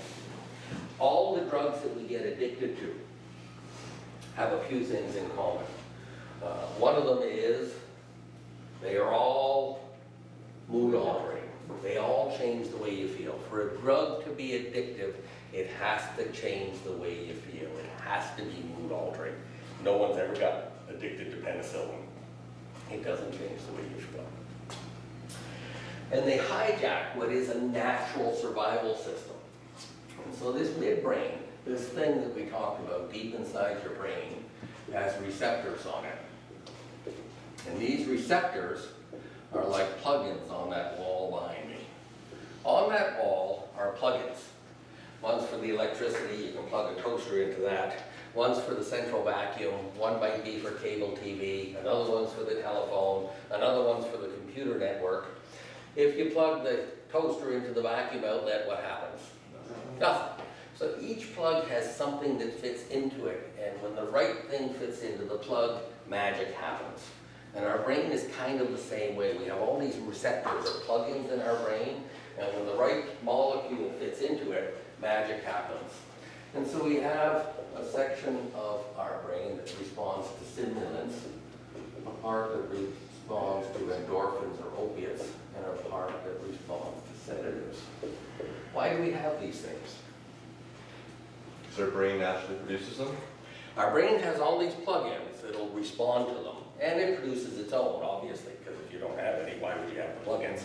All the drugs that we get addicted to have a few things in common. One of them is they are all mood altering. They all change the way you feel. For a drug to be addictive, it has to change the way you feel. It has to be mood altering. No one's ever got addicted to penicillin. It doesn't change the way you feel. And they hijack what is a natural survival system. And so this midbrain, this thing that we talked about deep inside your brain, has receptors on it. And these receptors are like plugins on that wall behind me. On that wall are plugins. One's for the electricity, you can plug a toaster into that. One's for the central vacuum, one might be for cable TV, another one's for the telephone, another one's for the computer network. If you plug the toaster into the vacuum outlet, what happens? Nothing. So each plug has something that fits into it, and when the right thing fits into the plug, magic happens. And our brain is kind of the same way. We have all these receptors or plugins in our brain, and when the right molecule fits into it, magic happens. And so we have a section of our brain that responds to stimulants, a part that responds to endorphins or opiates, and a part that responds to sedatives. Why do we have these things? So our brain naturally produces them? Our brain has all these plugins that'll respond to them, and it produces its own, obviously, because if you don't have any, why would you have the plugins?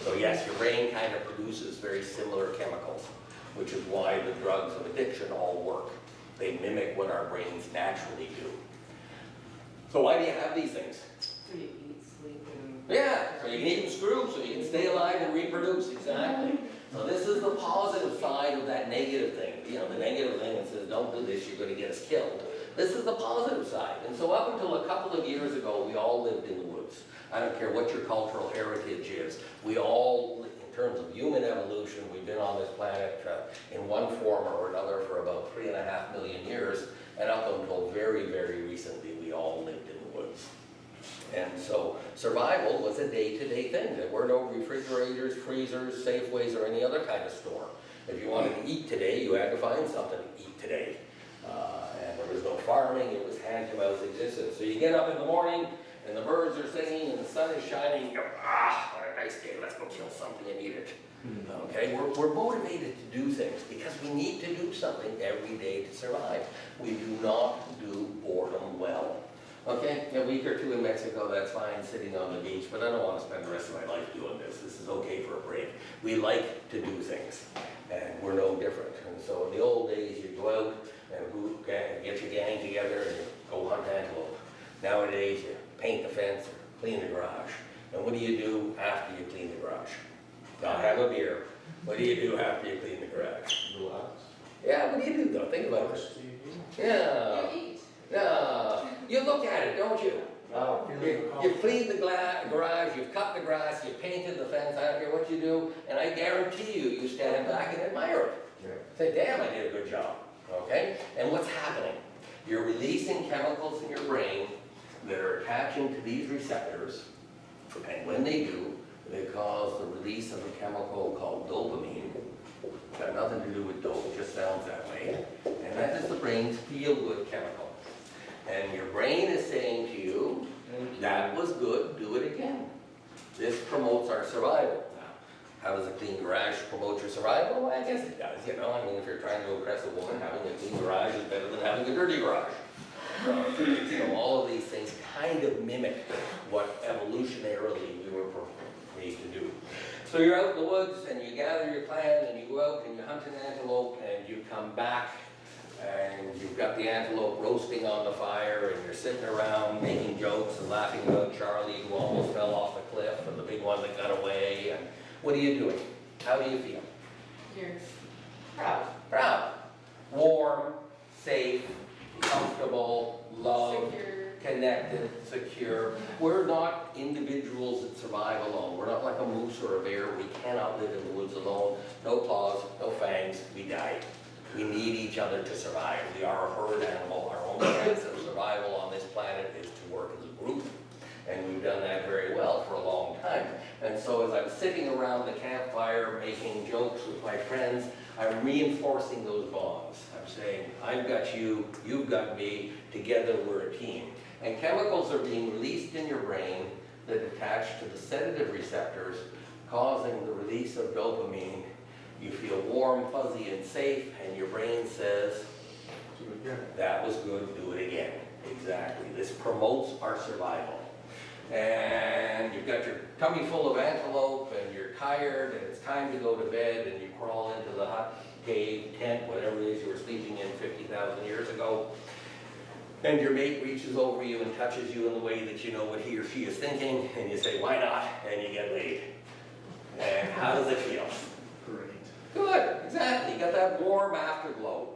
So yes, your brain kind of produces very similar chemicals, which is why the drugs of addiction all work. They mimic what our brains naturally do. So why do you have these things? So you eat, sleep, and... Yeah, so you can eat and screw, so you can stay alive and reproduce, exactly. So this is the positive side of that negative thing. You know, the negative thing that says, don't do this, you're going to get us killed. This is the positive side. And so up until a couple of years ago, we all lived in the woods. I don't care what your cultural heritage is. We all, in terms of human evolution, we've been on this planet in one form or another for about 3.5 million years. And up until very, very recently, we all lived in the woods. And so survival was a day-to-day thing. There were no refrigerators, freezers, Safeways, or any other kind of store. If you wanted to eat today, you had to find something to eat today. And there was no farming, it was hand-to-mouth existence. So you get up in the morning, and the birds are singing, and the sun is shining, and you go, ah, what a nice day, let's go kill something and eat it. Okay, we're motivated to do things because we need to do something every day to survive. We do not do boredom well. Okay, a week or two in Mexico, that's fine, sitting on the beach, but I don't want to spend the rest of my life doing this. This is okay for a break. We like to do things, and we're no different. And so in the old days, you go out and get your gang together and you go hunt antelope. Nowadays, you paint the fence or clean the garage. And what do you do after you clean the garage? not have a beer. What do you do after you clean the garage? Relax. Yeah, what do you do though? Think about it. Yeah. You eat. Yeah. You look at it, don't you? Feeling You've cleaned the garage, you've cut the grass, you've painted the fence, I don't care what you do, and I guarantee you, you stand back and admire it. Yeah. Say, damn, I did a good job, okay? And what's happening? You're releasing chemicals in your brain that are attaching to these receptors, and when they do, they cause the release of a chemical called dopamine. Got nothing to do with dope, it just sounds that way. And that is the brain's feel-good chemical. And your brain is saying to you, that was good, do it again. This promotes our survival. Now, how does a clean garage promote your survival? Well, I guess it does, you know. I mean, if you're trying to impress a woman, having a clean garage is better than having a dirty garage. You know, all of these things kind of mimic what evolutionarily we were made to do. So you're out in the woods and you gather your clan and you go out and you hunt an antelope and you come back and you've got the antelope roasting on the fire and you're sitting around making jokes and laughing about Charlie who almost fell off the cliff and the big one that got away. And what are you doing? How do you feel? You're proud. Proud. Warm, safe, comfortable, loved, Secure. connected, secure. We're not individuals that survive alone. We're not like a moose or a bear. We cannot live in the woods alone. No claws, no fangs, we die. We need each other to survive. We are a herd animal. Our only chance of survival on this planet is to work as a group. And we've done that very well for a long time. And so as I'm sitting around the campfire making jokes with my friends, I'm reinforcing those bonds. I'm saying, I've got you, you've got me, together we're a team. And chemicals are being released in your brain that attach to the sedative receptors, causing the release of dopamine. You feel warm, fuzzy, and safe, and your brain says, that was good, do it again. Exactly. This promotes our survival. And you've got your tummy full of antelope, and you're tired, and it's time to go to bed, and you crawl into the hut, cave, tent, whatever it is you were sleeping in 50,000 years ago. And your mate reaches over you and touches you in the way that you know what he or she is thinking, and you say, why not? And you get laid. And how does it feel? Great. Good, exactly. You got that warm afterglow.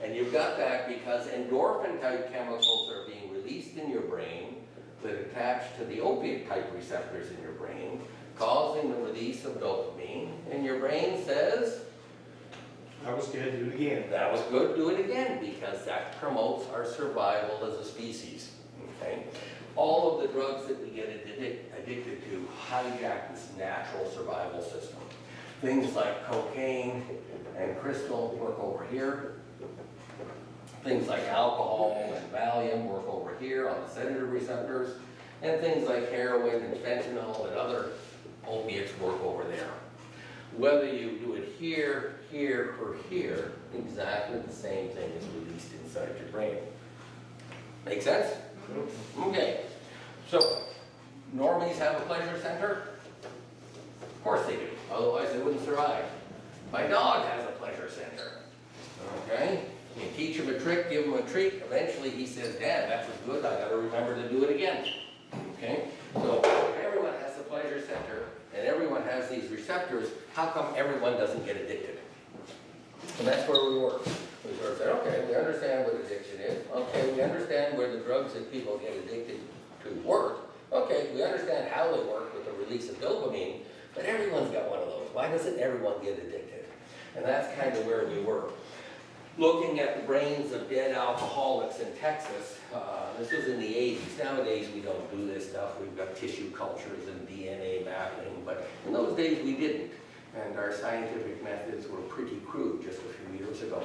And you've got that because endorphin type chemicals are being released in your brain that attach to the opiate type receptors in your brain, causing the release of dopamine. And your brain says, That was good, do it again. that was good, do it again, because that promotes our survival as a species, okay? All of the drugs that we get addicted to hijack this natural survival system. Things like cocaine and crystal work over here. Things like alcohol and Valium work over here on the sedative receptors. And things like heroin and fentanyl and other opiates work over there. Whether you do it here, here, or here, exactly the same thing is released inside your brain. Make sense? Okay. So, normies have a pleasure center? Of course they do, otherwise they wouldn't survive. My dog has a pleasure center. Okay? You teach him a trick, give him a treat, eventually he says, Dad, that was good, I gotta remember to do it again. Okay? So, everyone has a pleasure center, and everyone has these receptors. How come everyone doesn't get addicted? And that's where we work. We sort of say, okay, we understand what addiction is. Okay, we understand where the drugs that people get addicted to work. Okay, we understand how they work with the release of dopamine, but everyone's got one of those. Why doesn't everyone get addicted? And that's kind of where we were. Looking at the brains of dead alcoholics in Texas, this was in the 80s. Nowadays we don't do this stuff. We've got tissue cultures and DNA mapping, but in those days we didn't. And our scientific methods were pretty crude just a few years ago.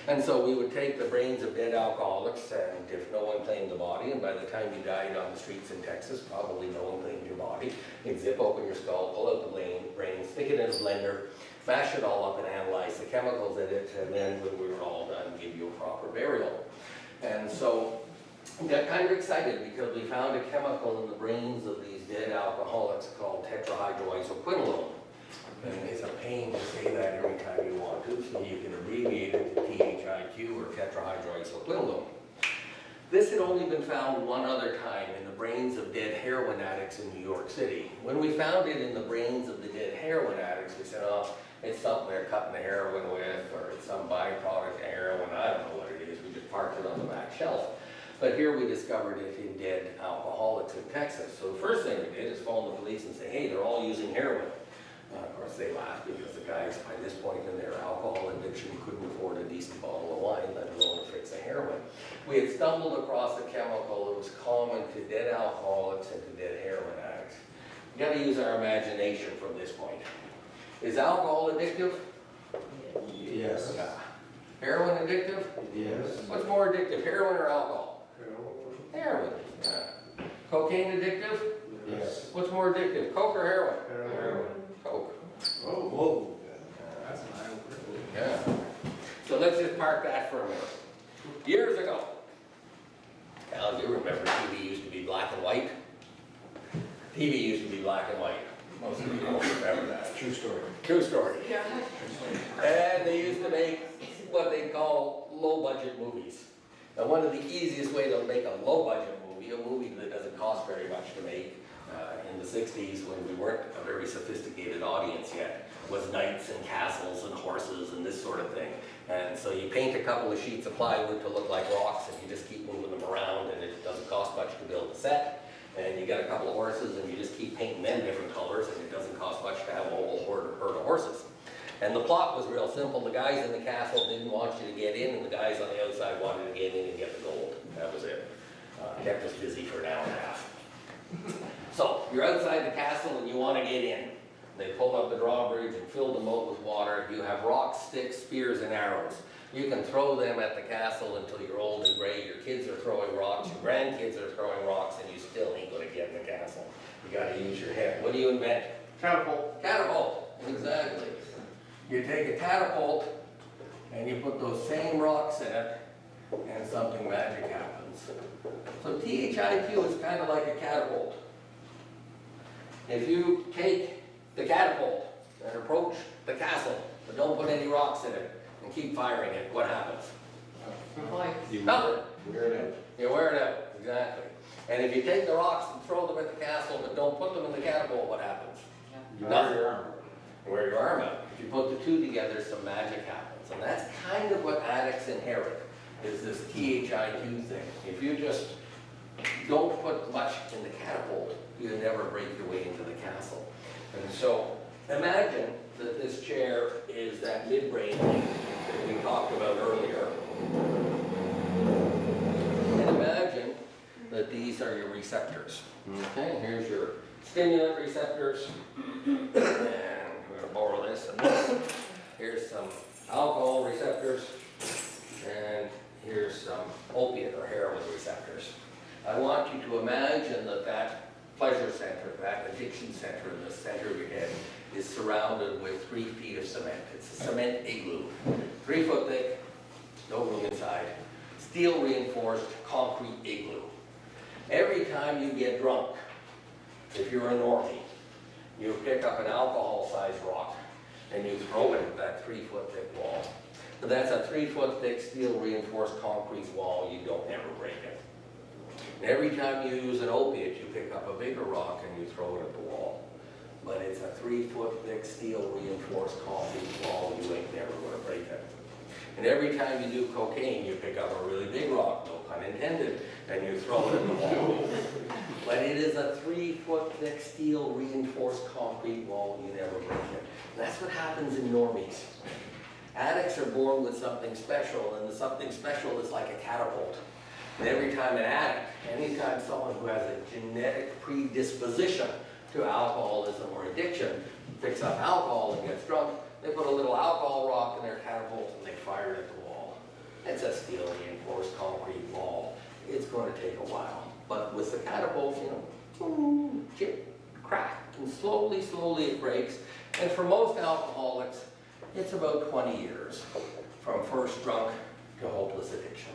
And so we would take the brains of dead alcoholics, and if no one claimed the body, and by the time you died on the streets in Texas, probably no one claimed your body, you'd zip open your skull, pull out the brain, stick it in a blender, mash it all up and analyze the chemicals in it, and then when we were all done, give you a proper burial. And so we got kind of excited because we found a chemical in the brains of these dead alcoholics called tetrahydroisoquinoline. And it's a pain to say that every time you want to, so you can abbreviate it to THIQ or tetrahydroisoquinoline. This had only been found one other time in the brains of dead heroin addicts in New York City. When we found it in the brains of the dead heroin addicts, we said, oh, it's something they're cutting the heroin with, or it's some byproduct of heroin, I don't know what it is, we just parked it on the back shelf. But here we discovered it in dead alcoholics in Texas. So the first thing we did is phone the police and say, hey, they're all using heroin. Of course, they laughed because the guys, by this point in their alcohol addiction, couldn't afford a decent bottle of wine, let alone a fix of heroin. We had stumbled across a chemical that was common to dead alcoholics and to dead heroin addicts. We got to use our imagination from this point. Is alcohol addictive? Yes. Yeah. Heroin addictive? Yes. What's more addictive, heroin or alcohol? Heroin. Yeah. Cocaine addictive? Yes. What's more addictive, Coke or heroin? Heroin. Coke. Whoa. That's an eye opener. Yeah. So let's just park that for a minute. Years ago, Al, you remember TV used to be black and white? TV used to be black and white. Most of you don't remember that. True story. True story. Yeah. And they used to make what they call low-budget movies. Now, one of the easiest way to make a low-budget movie, a movie that doesn't cost very much to make, in the 60s when we weren't a very sophisticated audience yet, was knights and castles and horses and this sort of thing. And so you paint a couple of sheets of plywood to look like rocks and you just keep moving them around and it doesn't cost much to build a set. And you got a couple of horses and you just keep painting them different colors and it doesn't cost much to have a whole herd of horses. And the plot was real simple. The guys in the castle didn't want you to get in and the guys on the outside wanted to get in and get the gold. That was it. Kept us busy for an hour and a half. So, you're outside the castle and you want to get in. They pull up the drawbridge and fill the moat with water. You have rocks, sticks, spears, and arrows. You can throw them at the castle until you're old and gray. Your kids are throwing rocks, your grandkids are throwing rocks, and you still ain't going to get in the castle. You got to use your head. What do you invent? Catapult. Catapult. Exactly. You take a catapult and you put those same rocks in it, and something magic happens. So THIQ is kind of like a catapult. If you take the catapult and approach the castle, but don't put any rocks in it, and keep firing it, what happens? Nothing. Wear it out. You wear it out, exactly. And if you take the rocks and throw them at the castle, but don't put them in the catapult, what happens? You Nothing. wear your arm. Wear your arm out. If you put the two together, some magic happens. And that's kind of what addicts inherit, is this THIQ thing. If you just don't put much in the catapult, you never break your way into the castle. And so imagine that this chair is that midbrain thing that we talked about earlier. And imagine that these are your receptors. Okay, here's your stimulant receptors. And we're going to borrow this and this. Here's some alcohol receptors. And here's some opiate or heroin receptors. I want you to imagine that that pleasure center, that addiction center in the center of your head is surrounded with 3 feet of cement. It's a cement igloo. 3 foot thick, no room inside. Steel reinforced concrete igloo. Every time you get drunk, if you're a normie, you pick up an alcohol-sized rock and you throw it at that 3 foot thick wall. But that's a 3 foot thick steel reinforced concrete wall. You don't ever break it. And every time you use an opiate, you pick up a bigger rock and you throw it at the wall. But it's a 3 foot thick steel reinforced concrete wall. You ain't never going to break it. And every time you do cocaine, you pick up a really big rock, no pun intended, and you throw it at the wall. But it is a 3 foot thick steel reinforced concrete wall. You never break it. And that's what happens in normies. Addicts are born with something special, and the something special is like a catapult. And every time an addict, anytime someone who has a genetic predisposition to alcoholism or addiction picks up alcohol and gets drunk, they put a little alcohol rock in their catapult and they fire it at the wall. It's a steel reinforced concrete wall. It's going to take a while. But with the catapult, boom, chip, crack, and slowly, slowly it breaks. And for most alcoholics, it's about 20 years from first drunk to hopeless addiction.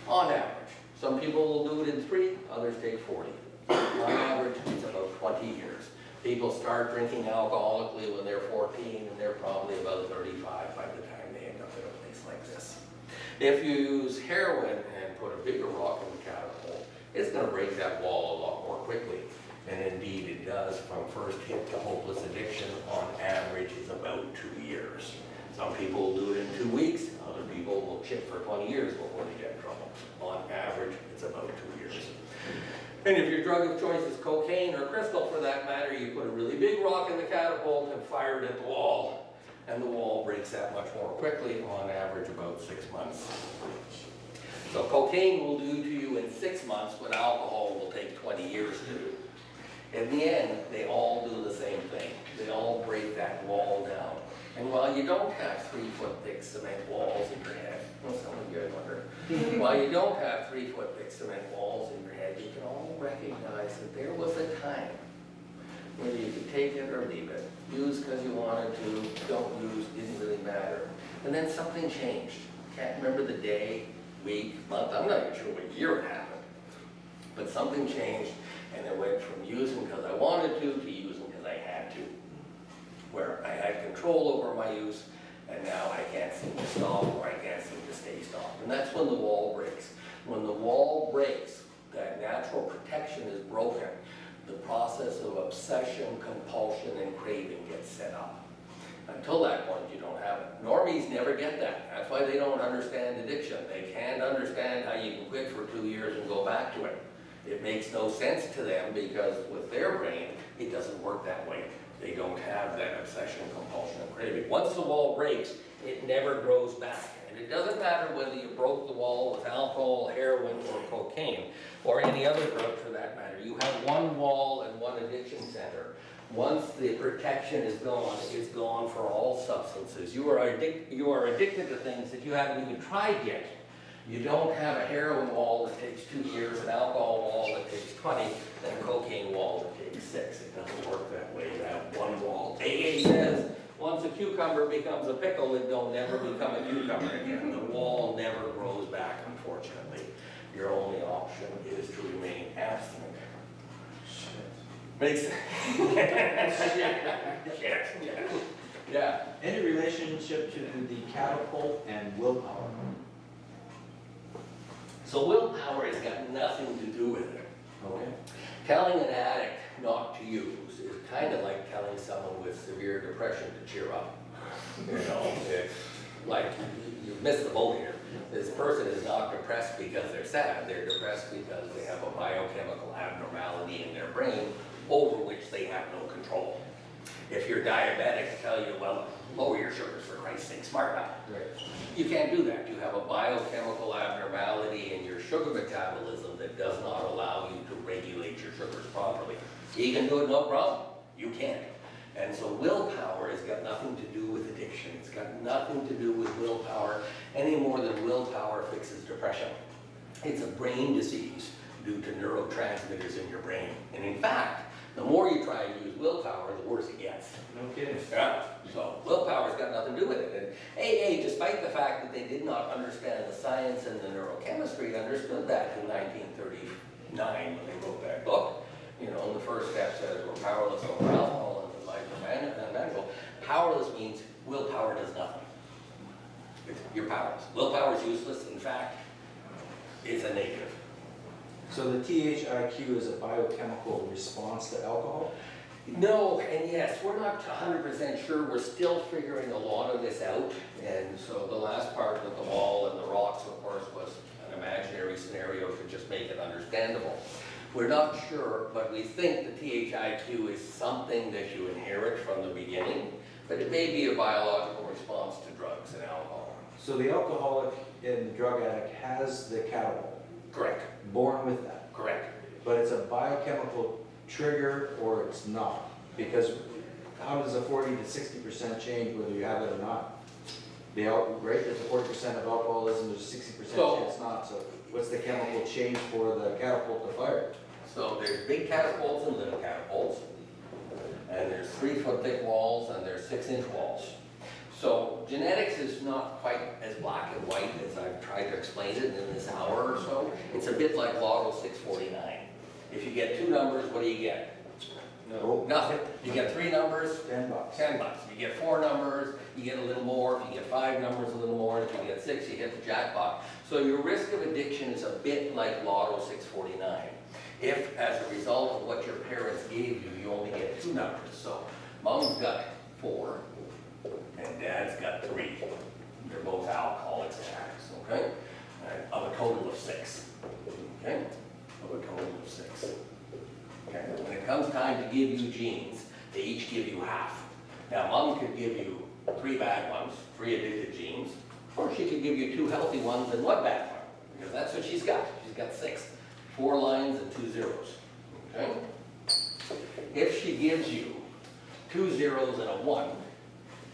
On average. Some people will do it in 3, others take 40. On average, it's about 20 years. People start drinking alcoholically when they're 14, and they're probably about 35 by the time they end up in a place like this. If you use heroin and put a bigger rock in the catapult, it's gonna break that wall a lot more quickly. And indeed it does. From first hit to hopeless addiction, on average, is about 2 years. Some people will do it in 2 weeks, other people will chip for 20 years before they get in trouble. On average, it's about 2 years. And if your drug of choice is cocaine or crystal for that matter, you put a really big rock in the catapult and fire it at the wall. And the wall breaks that much more quickly, on average about 6 months. So cocaine will do to you in 6 months what alcohol will take 20 years to do. In the end, they all do the same thing. They all break that wall down. And while you don't have 3-foot thick cement walls in your head, well, some of you I wonder, while you don't have 3-foot thick cement walls in your head, you can all recognize that there was a time when you could take it or leave it. Use because you wanted to, don't use, didn't really matter. And then something changed. Can't remember the day, week, month, I'm not even sure what year it happened. But something changed, and it went from using because I wanted to using because I had to. Where I had control over my use, and now I can't seem to stop, or I can't seem to stay stopped. And that's when the wall breaks. When the wall breaks, that natural protection is broken. The process of obsession, compulsion, and craving gets set up. Until that point, you don't have it. Normies never get that. That's why they don't understand addiction. They can't understand how you can quit for 2 years and go back to it. It makes no sense to them because with their brain, it doesn't work that way. They don't have that obsession, compulsion, and craving. Once the wall breaks, it never grows back. And it doesn't matter whether you broke the wall with alcohol, heroin, or cocaine, or any other drug for that matter. You have one wall and one addiction center. Once the protection is gone, it's gone for all substances. You are addicted to things that you haven't even tried yet. You don't have a heroin wall that takes 2 years, an alcohol wall that takes 20, and a cocaine wall that takes 6. It doesn't work that way. You have one wall. AA says once a cucumber becomes a pickle, it don't never become a cucumber again. The wall never grows back, unfortunately. Your only option is to remain abstinent. Makes yeah. Any relationship to the catapult and willpower? So willpower has got nothing to do with it. Okay. Telling an addict not to use is kind of like telling someone with severe depression to cheer up. You know, it's like you missed the boat here. This person is not depressed because they're sad. They're depressed because they have a biochemical abnormality in their brain over which they have no control. If you're diabetic, tell you, well, lower your sugars for Christ's sake, smart up. Right. You can't do that. You have a biochemical abnormality in your sugar metabolism that does not allow you to regulate your sugars properly. You can do it, no problem. You can't. And so willpower has got nothing to do with addiction. It's got nothing to do with willpower any more than willpower fixes depression. It's a brain disease due to neurotransmitters in your brain. And in fact, the more you try and use willpower, the worse it gets. No kidding. Yeah, so willpower's got nothing to do with it. And AA, despite the fact that they did not understand the science and the neurochemistry, understood that in 1939 when they wrote that book. You know, the first step says we're powerless over alcohol and the life of manual. Powerless means willpower does nothing. You're powerless. Willpower is useless. In fact, it's a negative. So the THIQ is a biochemical response to alcohol? No, and yes, we're not 100% sure. We're still figuring a lot of this out. And so the last part with the wall and the rocks, of course, was an imaginary scenario to just make it understandable. We're not sure, but we think the THIQ is something that you inherit from the beginning, but it may be a biological response to drugs and alcohol. So the alcoholic and the drug addict has the catapult. Correct. Born with that. Correct. But it's a biochemical trigger or it's not. Because how does a 40 to 60% change whether you have it or not? Right, there's a 40% of alcoholism, there's a 60% chance not. So what's the chemical change for the catapult to fire? So there's big catapults and little catapults. And there's 3-foot thick walls and there's 6-inch walls. So genetics is not quite as black and white as I've tried to explain it in this hour or so. It's a bit like Lotto 649. If you get 2 numbers, what do you get? Oh, Nothing. You get 3 numbers, $10. $10. You get 4 numbers, you get a little more. If you get 5 numbers, a little more. If you get 6, you hit the jackpot. So your risk of addiction is a bit like Lotto 649. If, as a result of what your parents gave you, you only get 2 numbers. So mom's got 4 and dad's got 3. They're both alcoholics and addicts, okay? Of a total of 6, okay? Of a total of 6. Okay, when it comes time to give you genes, they each give you half. Now, mom could give you 3 bad ones, 3 addicted genes, or she could give you 2 healthy ones and 1 bad one, because that's what she's got. She's got 6, 4 lines and 2 zeros. Okay? If she gives you 2 zeros and a 1,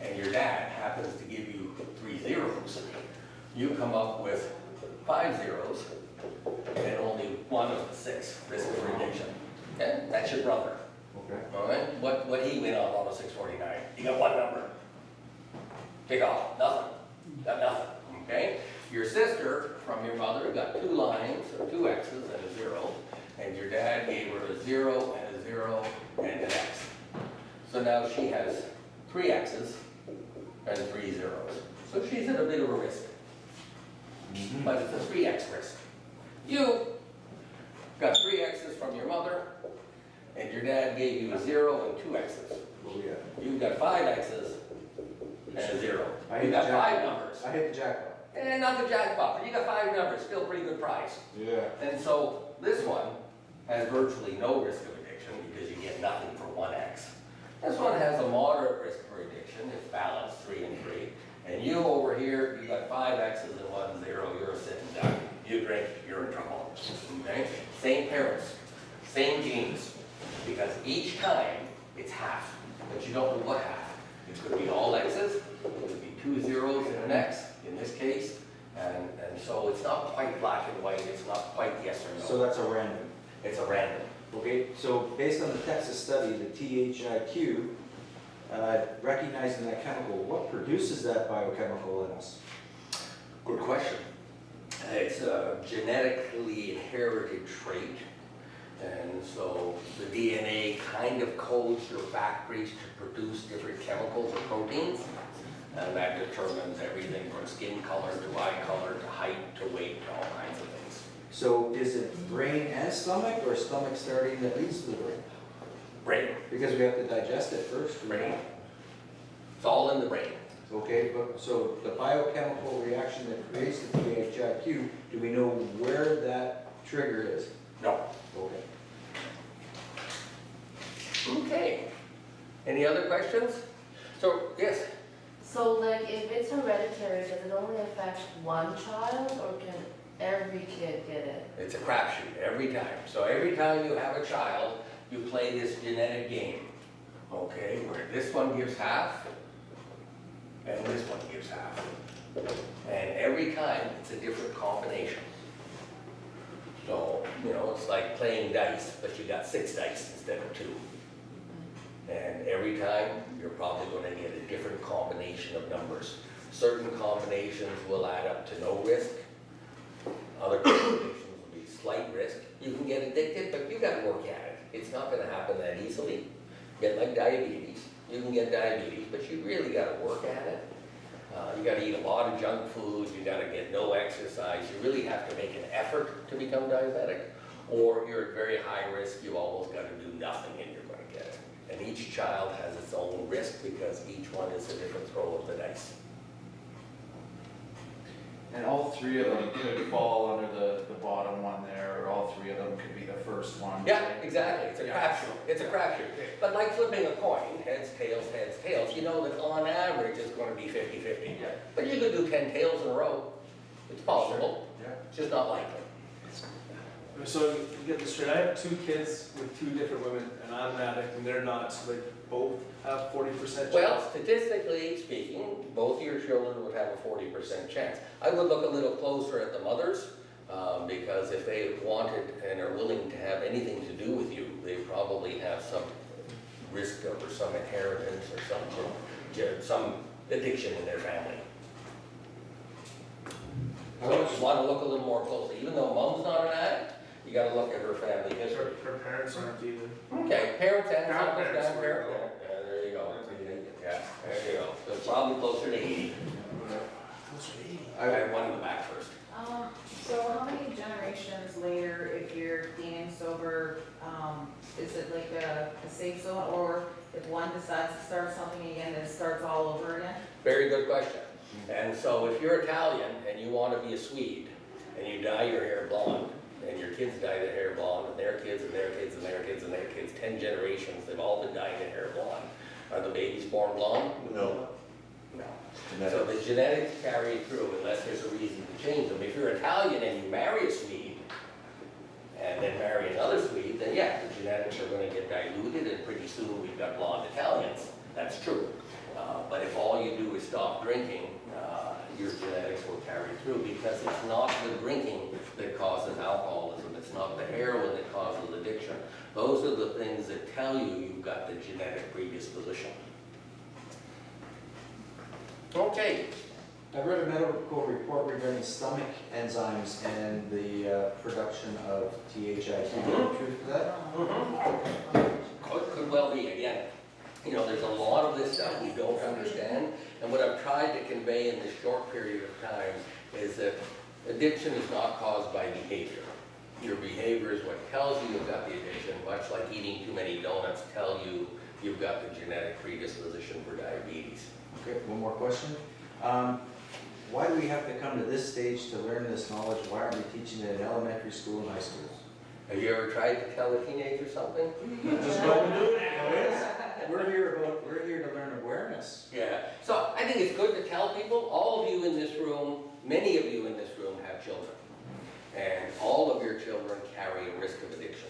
and your dad happens to give you 3 zeros, you come up with 5 zeros and only 1 of the 6 risk of addiction. Okay? That's your brother. Okay. All right? What he win on Lotto 649? He got 1 number. Take off. Nothing. Got nothing. Okay? Your sister from your mother got 2 lines, or 2 X's and a 0, and your dad gave her a 0 and a 0 and an X. So now she has 3 X's and 3 zeros. So she's at a bit of a risk. But it's a 3X risk. You got 3 X's from your mother, and your dad gave you a 0 and 2 X's. Oh, yeah. You've got 5 X's and a 0. I You hit got the 5 jackpot. numbers. I hit the jackpot. And not the jackpot, but you got 5 numbers, still pretty good price. Yeah. And so this one has virtually no risk of addiction because you get nothing for 1X. This one has a moderate risk for addiction, it's balanced 3 and 3. And you over here, you got 5 X's and 1 0, you're a sitting duck. You drink, you're in trouble. Okay? Same parents, same genes. Because each time it's half, but you don't know what half. It could be all X's, it could be 2 zeros and an X in this case. And so it's not quite black and white, it's not quite yes or no. So that's a random. It's a random. Okay, so based on the Texas study, the THIQ, recognizing that chemical, what produces that biochemical in us? Good question. It's a genetically inherited trait. And so the DNA kind of codes your factories to produce different chemicals or proteins. And that determines everything from skin color to eye color to height to weight to all kinds of things. So is it brain and stomach, or stomach starting that leads to the brain? Brain. Because we have to digest it first. Brain. It's all in the brain. Okay, but so the biochemical reaction that creates the THIQ, do we know where that trigger is? No. Okay. Okay. Any other questions? So, yes. So like if it's hereditary, does it only affect one child or can every kid get it? It's a crapshoot every time. So every time you have a child, you play this genetic game. Okay, where this one gives half, and this one gives half. And every time, it's a different combination. So, you know, it's like playing dice, but you got 6 dice instead of 2. And every time, you're probably going to get a different combination of numbers. Certain combinations will add up to no risk. Other combinations will be slight risk. You can get addicted, but you got to work at it. It's not going to happen that easily. A bit like diabetes. You can get diabetes, but you really got to work at it. You got to eat a lot of junk food. You got to get no exercise. You really have to make an effort to become diabetic. Or you're at very high risk. You almost got to do nothing and you're going to get it. And each child has its own risk because each one is a different throw of the dice. And all 3 of them could fall under the bottom one there, or all 3 of them could be the first one. Yeah, exactly. It's a Yeah. crapshoot. It's a crapshoot. But like flipping a coin, heads, tails, you know that on average it's going to be 50-50. Yeah. But you could do 10 tails in a row. It's possible. Yeah. It's just not likely. So you get this straight, I have 2 kids with 2 different women, and I'm an addict and they're not, so they both have 40% chance? Well, statistically speaking, both of your children would have a 40% chance. I would look a little closer at the mothers, because if they wanted and are willing to have anything to do with you, they probably have some risk of, or some inheritance, or some addiction in their family. So you want to look a little more closely. Even though mom's not an addict, you got to look at her family history. Her parents parents aren't either. Okay, parents and uncles, Grandparents were, grandparents, yeah, there you go. Yeah, there you go. So it's probably closer to 80. I had one in the back first. So how many generations later, if you're getting sober, is it like a safe zone? Or if one decides to start something again, it starts all over again? Very good question. And so if you're Italian and you want to be a Swede, and you dye your hair blonde, and your kids dye their hair blonde, and their kids, and their kids, and their kids, and their kids, 10 generations, they've all been dyeing their hair blonde. Are the babies born blonde? No. No. So the genetics carry through unless there's a reason to change them. If you're Italian and you marry a Swede, and then marry another Swede, then yeah, the genetics are going to get diluted, and pretty soon we've got blonde Italians. That's true. But if all you do is stop drinking, your genetics will carry through, because it's not the drinking that causes alcoholism. It's not the heroin that causes addiction. Those are the things that tell you you've got the genetic predisposition. Okay. I read a medical report regarding stomach enzymes and the production of THI. Is there any truth to that? Could well be, again. You know, there's a lot of this stuff we don't understand, and what I've tried to convey in this short period of time is that addiction is not caused by behavior. Your behavior is what tells you you've got the addiction, much like eating too many donuts tell you you've got the genetic predisposition for diabetes. Okay, one more question. Why do we have to come to this stage to learn this knowledge? Why aren't we teaching it in elementary school and high schools? Have you ever tried to tell a teenager something? Just go and do it. We're here to learn awareness. Yeah, so I think it's good to tell people. All of you in this room, many of you in this room have children. And all of your children carry a risk of addiction.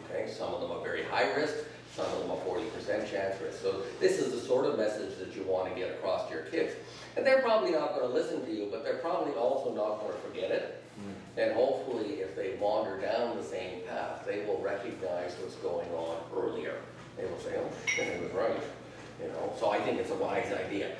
Okay, some of them are very high risk, some of them are 40% chance risk. So this is the sort of message that you want to get across to your kids. And they're probably not going to listen to you, but they're probably also not going to forget it. And hopefully, if they wander down the same path, they will recognize what's going on earlier. They will say, oh, shit, it was right. You know, so I think it's a wise idea.